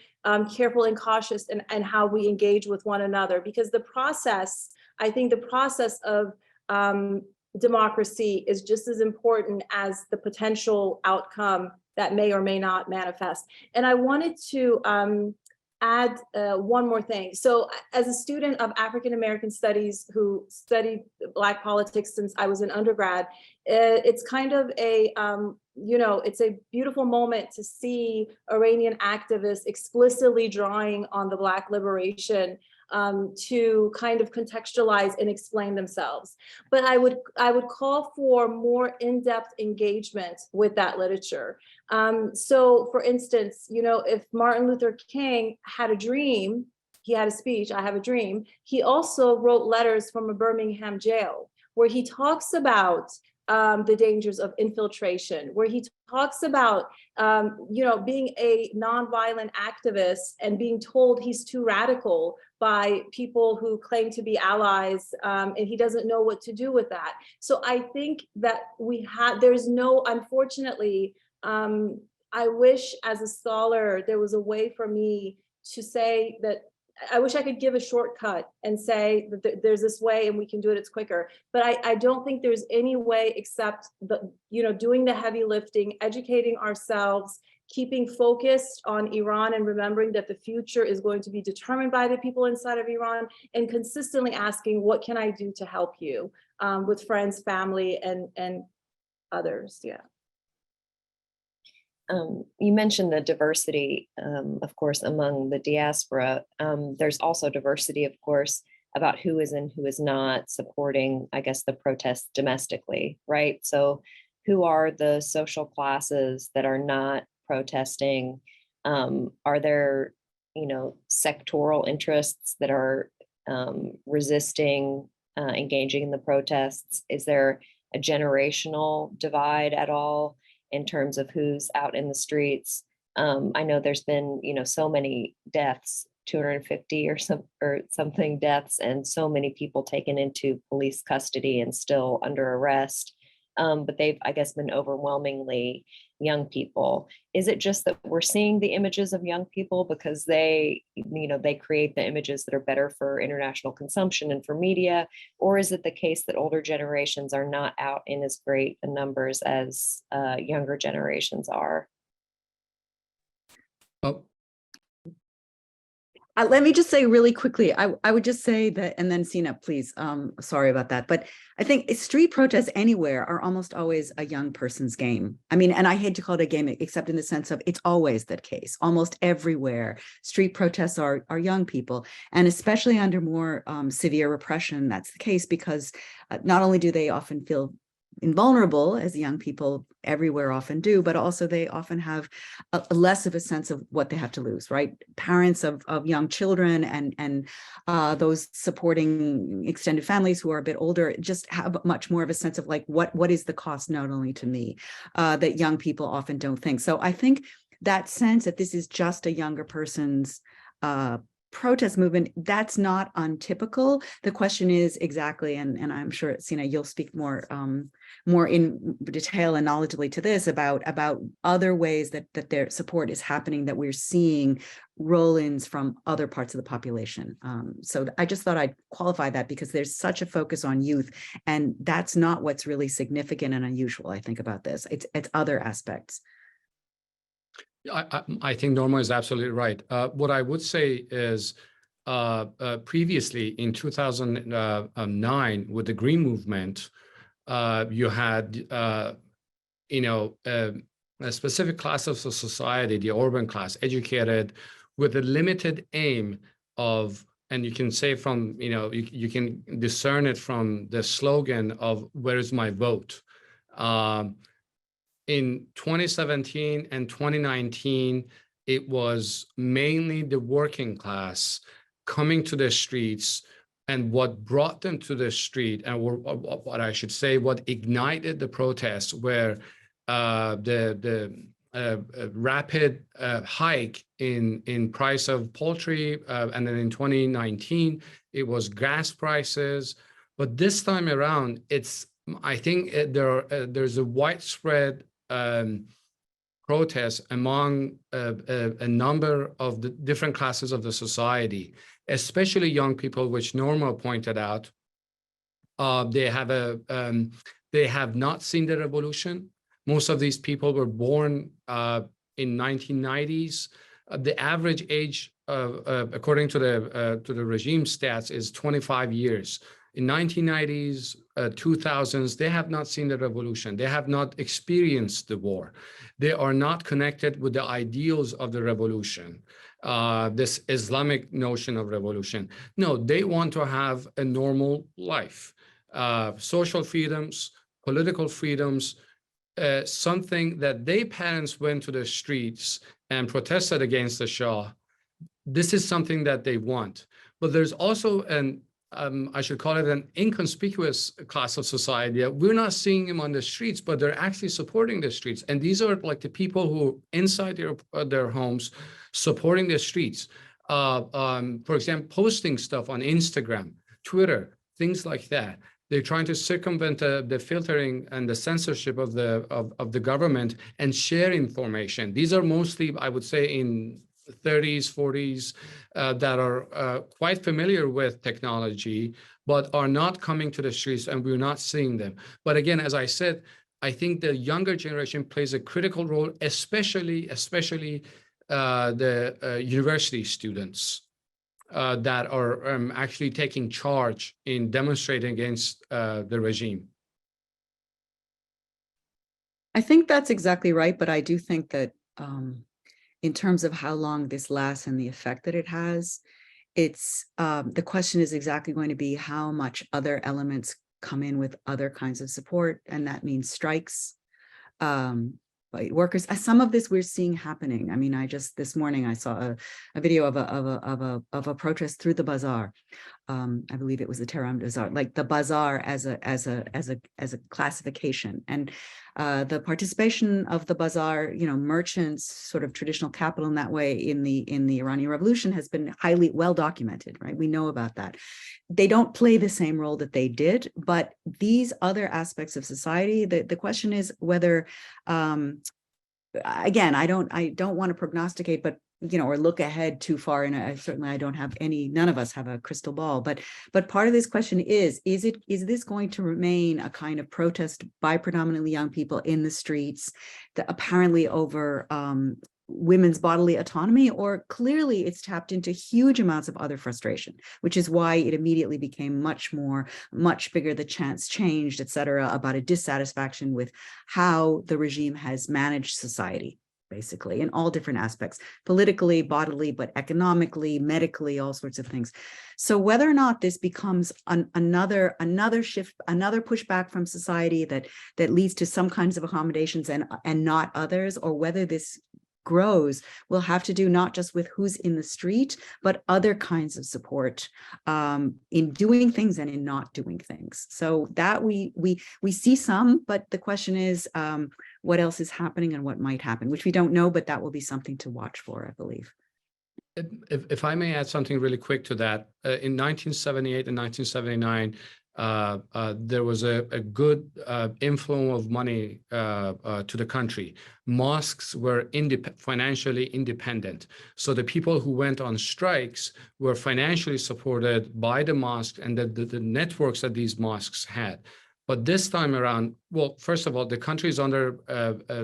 careful and cautious in how we engage with one another, because I think the process of democracy is just as important as the potential outcome that may or may not manifest. And I wanted to add one more thing. So as a student of African American studies who studied Black politics since I was an undergrad, it's kind of it's a beautiful moment to see Iranian activists explicitly drawing on the Black liberation to kind of contextualize and explain themselves. But I would call for more in-depth engagement with that literature. So for instance, if Martin Luther King had a dream, he had a speech, I have a dream, he also wrote letters from a Birmingham jail where he talks about the dangers of infiltration, where he talks about, being a nonviolent activist and being told he's too radical by people who claim to be allies, and he doesn't know what to do with that. So I think that unfortunately, I wish as a scholar, there was a way for me to say that I wish I could give a shortcut and say that there's this way and we can do it, it's quicker. But I don't think there's any way except doing the heavy lifting, educating ourselves, keeping focused on Iran and remembering that the future is going to be determined by the people inside of Iran, and consistently asking, what can I do to help you with friends, family, and others, yeah. You mentioned the diversity, of course, among the diaspora. There's also diversity, of course, about who is and who is not supporting, I guess, the protests domestically, right? So who are the social classes that are not protesting? Are there, sectoral interests that are resisting engaging in the protests? Is there a generational divide at all in terms of who's out in the streets? I know there's been, so many deaths, 250 or something deaths, and so many people taken into police custody and still under arrest. But they've, I guess, been overwhelmingly young people. Is it just that we're seeing the images of young people because they create the images that are better for international consumption and for media? Or is it the case that older generations are not out in as great numbers as younger generations are? Let me just say really quickly, I would just say that, and then Sina, please, sorry about that. But I think street protests anywhere are almost always a young person's game. I mean, and I hate to call it a game, except in the sense of it's always that case. Almost everywhere, street protests are young people. And especially under more severe repression, that's the case, because not only do they often feel invulnerable, as young people everywhere often do, but also they often have a less of a sense of what they have to lose, right? Parents of young children and those supporting extended families who are a bit older just have much more of a sense of like, what is the cost, not only to me, that young people often don't think. So I think that sense that this is just a younger person's protest movement, that's not untypical. The question is exactly, and I'm sure, Sina, you'll speak more in detail and knowledgeably to this about other ways that their support is happening, that we're seeing roll-ins from other parts of the population. So I just thought I'd qualify that, because there's such a focus on youth, and that's not what's really significant and unusual, I think, about this. It's other aspects. I think Norma is absolutely right. What I would say is previously in 2009 with the Green Movement, you had, a specific class of society, the urban class, educated with a limited aim of and you can say from, you can discern it from the slogan of "Where is my vote?" In 2017 and 2019, it was mainly the working class coming to the streets, and what brought them to the street, and what I should say, what ignited the protests, were the rapid hike in price of poultry, and then in 2019 it was gas prices. But this time around, I think there's a widespread protest among a number of the different classes of the society, especially young people, which Norma pointed out. They have not seen the revolution. Most of these people were born in 1990s. The average age, according to the regime stats, is 25 years. In 1990s, 2000s, they have not seen the revolution. They have not experienced the war. They are not connected with the ideals of the revolution, this Islamic notion of revolution. No, they want to have a normal life, social freedoms, political freedoms, something that their parents went to the streets and protested against the Shah. This is something that they want. But there's also I should call it an inconspicuous class of society. We're not seeing them on the streets, but they're actually supporting the streets. And these are like the people who inside their homes supporting the streets. For example, posting stuff on Instagram, Twitter, things like that. They're trying to circumvent the filtering and the censorship of the government and share information. These are mostly, I would say, in 30s, 40s, that are quite familiar with technology, but are not coming to the streets, and we're not seeing them. But again, as I said, I think the younger generation plays a critical role, especially the university students that are actually taking charge in demonstrating against the regime. I think that's exactly right, but I do think that in terms of how long this lasts and the effect that it has, it's the question is exactly going to be how much other elements come in with other kinds of support, and that means strikes by workers. Some of this we're seeing happening. I mean, this morning I saw a video of a protest through the bazaar. I believe it was the Tehran Bazaar, like the bazaar as a classification, and the participation of the bazaar, merchants, sort of traditional capital in that way in the Iranian Revolution has been highly well documented, right? We know about that. They don't play the same role that they did, but these other aspects of society, the question is whether, again, I don't want to prognosticate, but or look ahead too far. And certainly I don't have none of us have a crystal ball, but part of this question is this going to remain a kind of protest by predominantly young people in the streets, apparently over women's bodily autonomy, or clearly it's tapped into huge amounts of other frustration, which is why it immediately became much bigger, the chants changed, et cetera, about a dissatisfaction with how the regime has managed society, basically, in all different aspects, politically, bodily, but economically, medically, all sorts of things. So whether or not this becomes another shift, another pushback from society that leads to some kinds of accommodations and not others, or whether this grows, will have to do not just with who's in the street, but other kinds of support in doing things and in not doing things. So that we see some, but the question is what else is happening and what might happen, which we don't know, but that will be something to watch for, I believe. If I may add something really quick to that, in 1978 and 1979, there was a good inflow of money to the country. Mosques were financially independent. So the people who went on strikes were financially supported by the mosque and the networks that these mosques had. But this time around, well, first of all, the country is under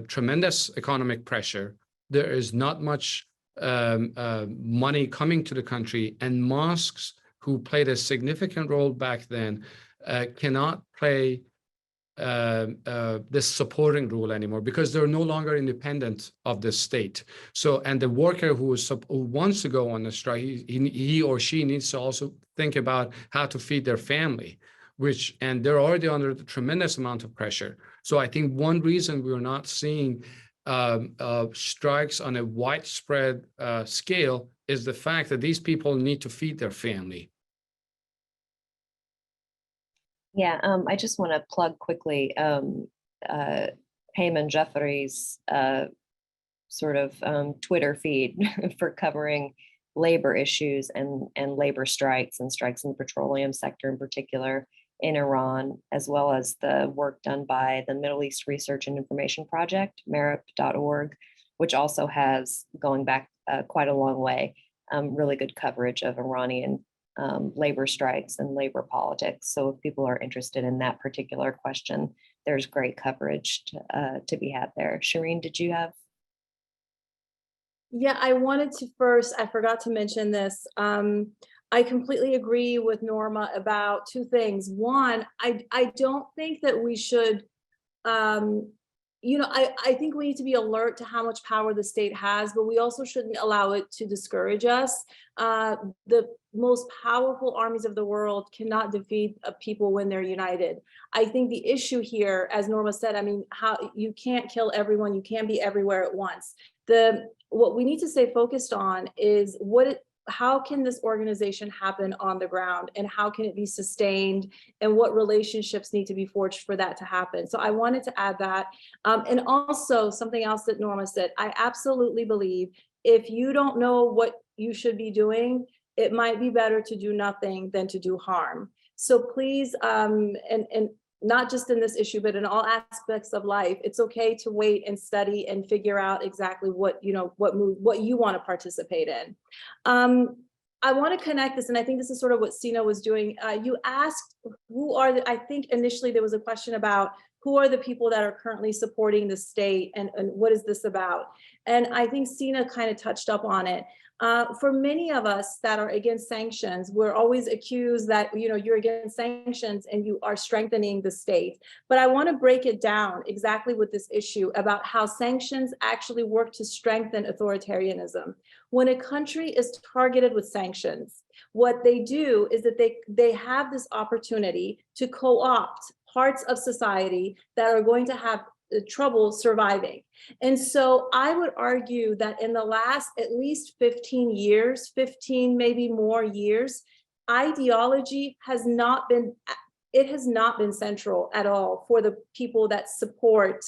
tremendous economic pressure. There is not much money coming to the country, and mosques, who played a significant role back then, cannot play this supporting rule anymore because they're no longer independent of the state. So, and the worker who wants to go on a strike, he or she needs to also think about how to feed their family, and they're already under a tremendous amount of pressure. So I think one reason we're not seeing strikes on a widespread scale is the fact that these people need to feed their family. Yeah, I just want to plug quickly Payman Jeffrey's sort of Twitter feed for covering labor issues and labor strikes and strikes in the petroleum sector in particular in Iran, as well as the work done by the Middle East Research and Information Project, merip.org, which also has, going back quite a long way, really good coverage of Iranian labor strikes and labor politics. So if people are interested in that particular question, there's great coverage to be had there. Shirin, did you have? Yeah, I wanted to first, I forgot to mention this. I completely agree with Norma about two things. One, I don't think that we should, I think we need to be alert to how much power the state has, but we also shouldn't allow it to discourage us. The most powerful armies of the world cannot defeat people when they're united. I think the issue here, as Norma said, I mean, how you can't kill everyone, you can't be everywhere at once. What we need to stay focused on is how can this organization happen on the ground, and how can it be sustained, and what relationships need to be forged for that to happen. So I wanted to add that. And also something else that Norma said, I absolutely believe if you don't know what you should be doing, it might be better to do nothing than to do harm. So please, and not just in this issue, but in all aspects of life, it's okay to wait and study and figure out exactly what you want to participate in. I want to connect this, and I think this is sort of what Sina was doing. You asked I think initially there was a question about who are the people that are currently supporting the state, and what is this about? And I think Sina kind of touched up on it. For many of us that are against sanctions, we're always accused that you're against sanctions and you are strengthening the state. But I want to break it down exactly with this issue about how sanctions actually work to strengthen authoritarianism. When a country is targeted with sanctions, what they do is that they have this opportunity to co-opt parts of society that are going to have trouble surviving. And so I would argue that in the last at least 15 years, 15 maybe more years, ideology has not been central at all for the people that support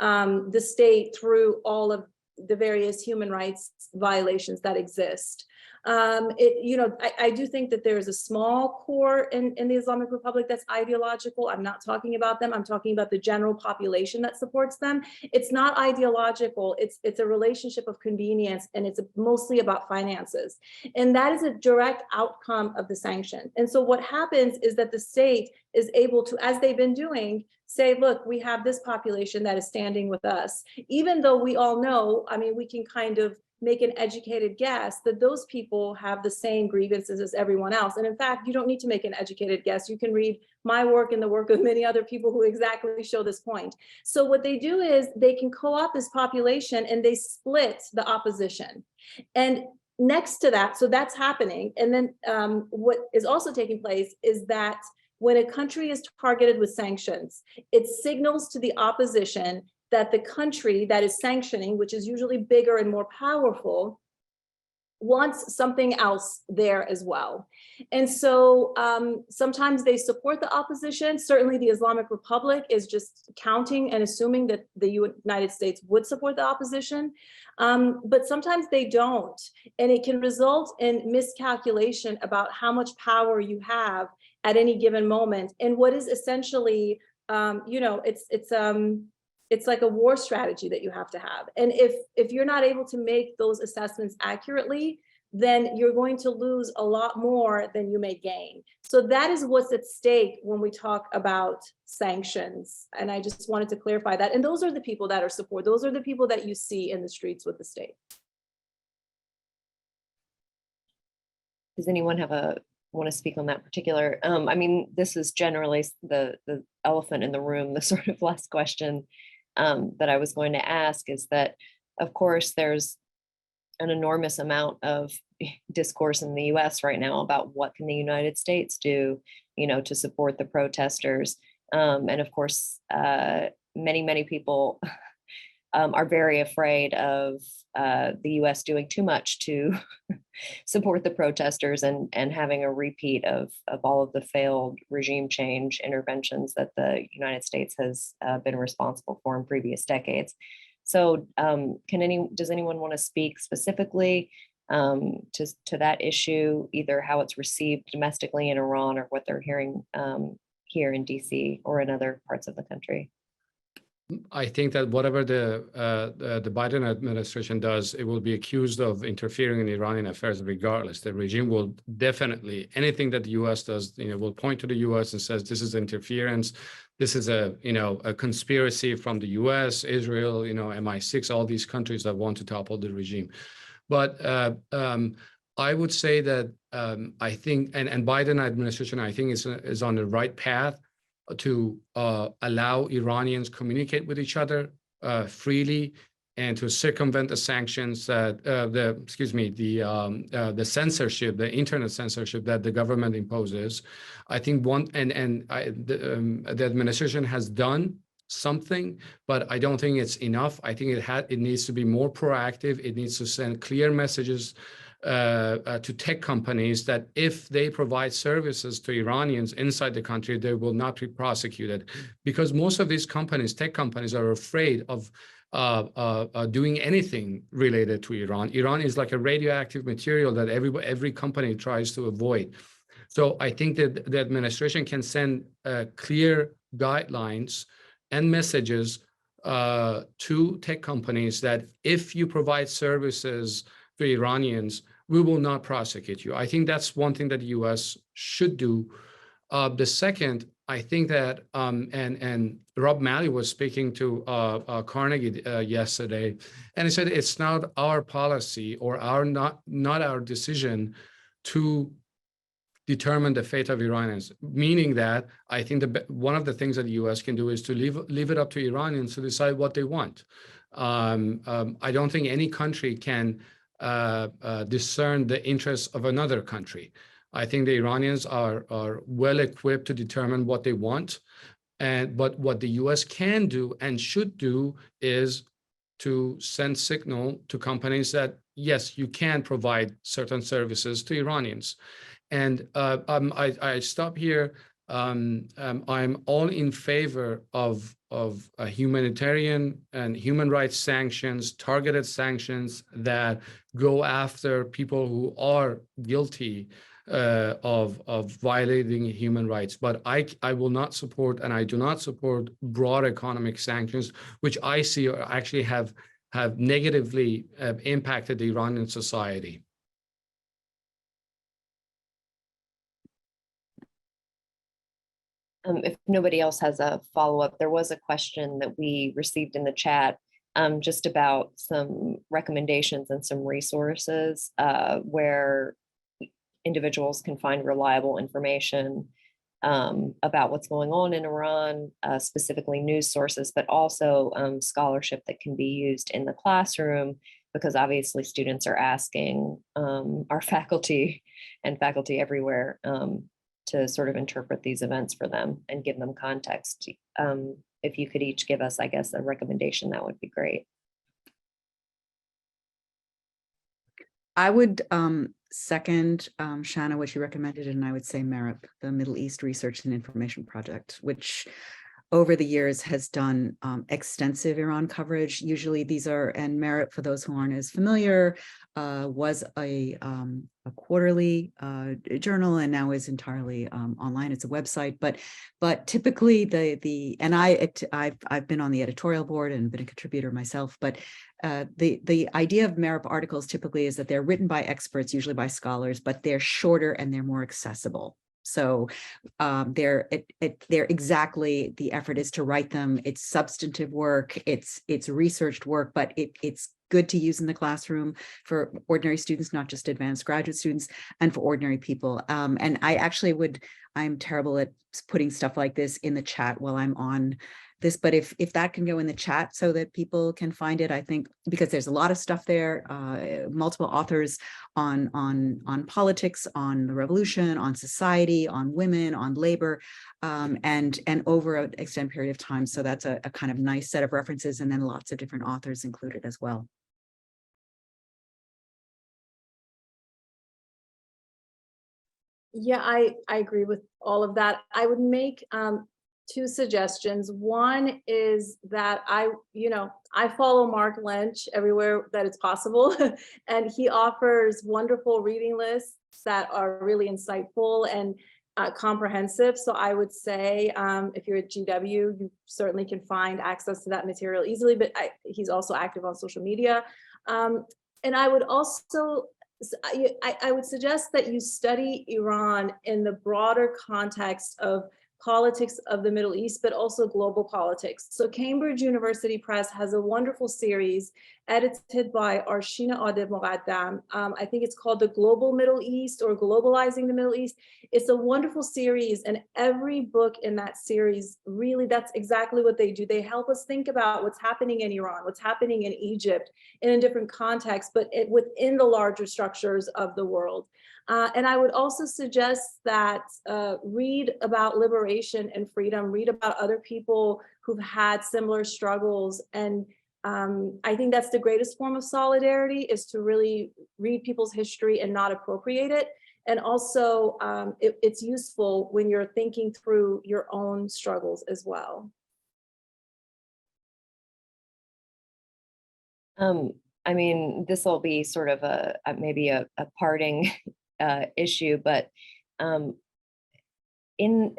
the state through all of the various human rights violations that exist. I do think that there is a small core in the Islamic Republic that's ideological. I'm not talking about them. I'm talking about the general population that supports them. It's not ideological. It's a relationship of convenience, and it's mostly about finances. And that is a direct outcome of the sanction. And so what happens is that the state is able to, as they've been doing, say, look, we have this population that is standing with us, even though we all know, I mean, we can kind of make an educated guess that those people have the same grievances as everyone else. And in fact, you don't need to make an educated guess. You can read my work and the work of many other people who exactly show this point. So what they do is they can co-opt this population and they split the opposition. And next to that, so that's happening. And then what is also taking place is that when a country is targeted with sanctions, it signals to the opposition that the country that is sanctioning, which is usually bigger and more powerful, wants something else there as well. And so sometimes they support the opposition. Certainly the Islamic Republic is just counting and assuming that the United States would support the opposition, but sometimes they don't. And it can result in miscalculation about how much power you have at any given moment. And what is essentially, it's like a war strategy that you have to have. And if you're not able to make those assessments accurately, then you're going to lose a lot more than you may gain. So that is what's at stake when we talk about sanctions. And I just wanted to clarify that. And those are the people that are support. Those are the people that you see in the streets with the state. Does anyone have want to speak on that particular. I mean, this is generally the elephant in the room, the sort of last question that I was going to ask is that, of course, there's an enormous amount of discourse in the US right now about what can the United States do, to support the protesters. And of course, many people are very afraid of the US doing too much to support the protesters and having a repeat of all of the failed regime change interventions that the United States has been responsible for in previous decades. So does anyone want to speak specifically to that issue, either how it's received domestically in Iran or what they're hearing here in DC or in other parts of the country? I think that whatever the Biden administration does, it will be accused of interfering in Iranian affairs regardless. The regime will definitely, anything that the U.S. does, will point to the U.S. and says this is interference. This is a conspiracy from the U.S., Israel, MI6, all these countries that want to topple the regime. But I would say that I think, and Biden administration, I think is on the right path to allow Iranians communicate with each other freely and to circumvent the sanctions that the censorship, the internet censorship that the government imposes. I think the administration has done something, but I don't think it's enough. I think it needs to be more proactive. It needs to send clear messages to tech companies that if they provide services to Iranians inside the country, they will not be prosecuted, because most of these companies, tech companies, are afraid of doing anything related to Iran. Iran is like a radioactive material that every company tries to avoid. So I think that the administration can send clear guidelines and messages to tech companies that if you provide services to Iranians, we will not prosecute you. I think that's one thing that the U.S. should do. The second, I think that, and Rob Malley was speaking to Carnegie yesterday, and he said it's not our policy or not our decision to determine the fate of Iranians, meaning that I think one of the things that the U.S. can do is to leave it up to Iranians to decide what they want. I don't think any country can discern the interests of another country. I think the Iranians are well equipped to determine what they want, but what the U.S. can do and should do is to send signal to companies that yes, you can provide certain services to Iranians. And I stop here. I'm all in favor of humanitarian and human rights sanctions, targeted sanctions that go after people who are guilty of violating human rights. But I will not support, and I do not support, broad economic sanctions, which I see actually have negatively impacted the Iranian society. If nobody else has a follow-up, there was a question that we received in the chat just about some recommendations and some resources where individuals can find reliable information about what's going on in Iran, specifically news sources, but also scholarship that can be used in the classroom, because obviously students are asking our faculty and faculty everywhere to sort of interpret these events for them and give them context. If you could each give us, I guess, a recommendation, that would be great. I would second, Shanna, what you recommended, and I would say MERIP, the Middle East Research and Information Project, which over the years has done extensive Iran coverage. Usually these are, and MERIP, for those who aren't as familiar, was a quarterly journal and now is entirely online. It's a website, but typically and I've been on the editorial board and been a contributor myself, but the idea of MERIP articles typically is that they're written by experts, usually by scholars, but they're shorter and they're more accessible. So they're exactly, the effort is to write them. It's substantive work, it's researched work, but it's good to use in the classroom for ordinary students, not just advanced graduate students, and for ordinary people. And I'm terrible at putting stuff like this in the chat while I'm on this, but if that can go in the chat so that people can find it, I think, because there's a lot of stuff there, multiple authors on politics, on the revolution, on society, on women, on labor, and over an extended period of time. So that's a kind of nice set of references, and then lots of different authors included as well. Yeah, I agree with all of that. I would make two suggestions. One is that I follow Mark Lynch everywhere that it's possible, and he offers wonderful reading lists that are really insightful and comprehensive. So I would say if you're at GW, you certainly can find access to that material easily, but he's also active on social media. And I would also I would suggest that you study Iran in the broader context of politics of the Middle East, but also global politics. So Cambridge University Press has a wonderful series edited by Arshina Adeb Muqaddam. I think it's called The Global Middle East or Globalizing the Middle East. It's a wonderful series, and every book in that series, really, that's exactly what they do. They help us think about what's happening in Iran, what's happening in Egypt in a different context, but within the larger structures of the world. And I would also suggest that read about liberation and freedom, read about other people who've had similar struggles. And I think that's the greatest form of solidarity, is to really read people's history and not appropriate it. And also it's useful when you're thinking through your own struggles as well. I mean, this will be sort of maybe a parting issue, but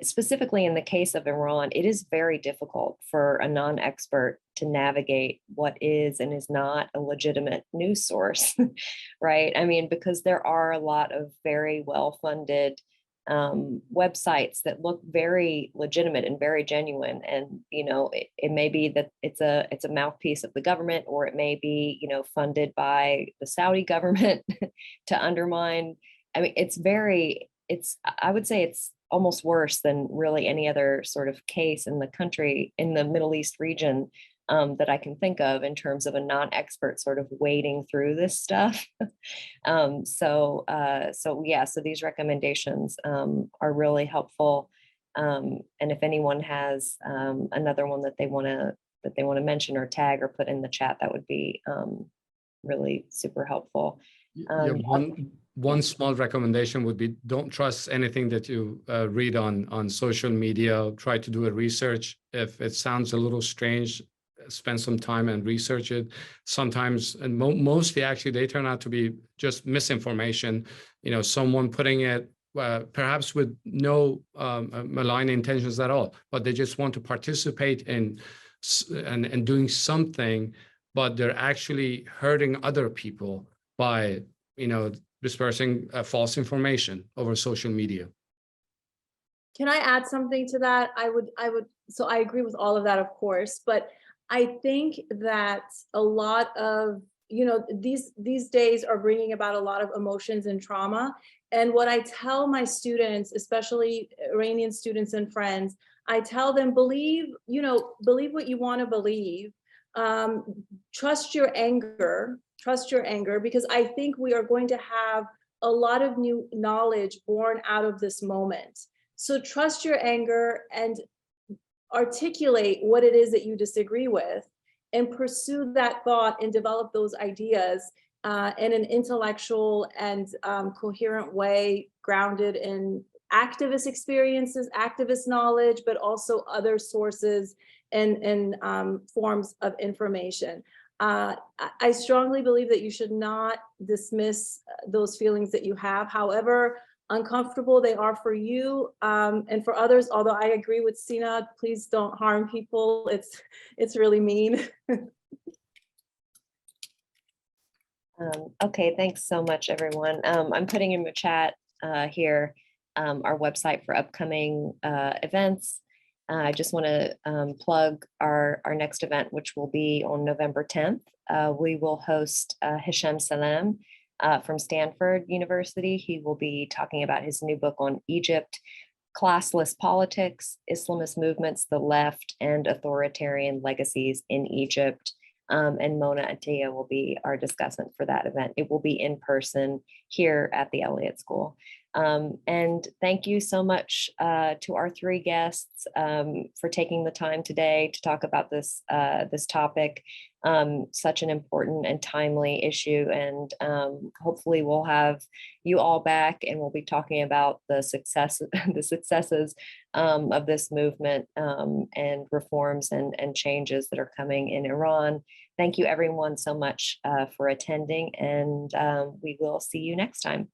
specifically in the case of Iran, it is very difficult for a non-expert to navigate what is and is not a legitimate news source, right? I mean, because there are a lot of very well-funded websites that look very legitimate and very genuine, and it may be that it's a mouthpiece of the government, or it may be funded by the Saudi government to undermine. I mean, I would say it's almost worse than really any other sort of case in the country, in the Middle East region, that I can think of in terms of a non-expert sort of wading through this stuff. So these recommendations are really helpful. And if anyone has another one that they want to mention or tag or put in the chat, that would be really super helpful. One small recommendation would be, don't trust anything that you read on social media. Try to do a research. If it sounds a little strange, spend some time and research it. Sometimes, and mostly actually, they turn out to be just misinformation. Someone putting it perhaps with no malign intentions at all, but they just want to participate in and doing something, but they're actually hurting other people by dispersing false information over social media. Can I add something to that? So I agree with all of that, of course, but I think that a lot of, these days are bringing about a lot of emotions and trauma. And what I tell my students, especially Iranian students and friends, I tell them, believe what you want to believe. Trust your anger, because I think we are going to have a lot of new knowledge born out of this moment. So trust your anger and articulate what it is that you disagree with, and pursue that thought and develop those ideas in an intellectual and coherent way, grounded in activist experiences, activist knowledge, but also other sources and forms of information. I strongly believe that you should not dismiss those feelings that you have, however uncomfortable they are for you and for others. Although I agree with Sina, please don't harm people. It's really mean. Okay, thanks so much, everyone. I'm putting in the chat here our website for upcoming events. I just want to plug our next event, which will be on November 10th. We will host Hisham Salem from Stanford University. He will be talking about his new book on Egypt, Classless Politics, Islamist Movements, the Left, and Authoritarian Legacies in Egypt. And Mona Atiyah will be our discussant for that event. It will be in person here at the Elliott School. And thank you so much to our three guests for taking the time today to talk about this topic, such an important and timely issue. And hopefully we'll have you all back, and we'll be talking about the successes of this movement and reforms and changes that are coming in Iran. Thank you everyone so much for attending, and we will see you next time.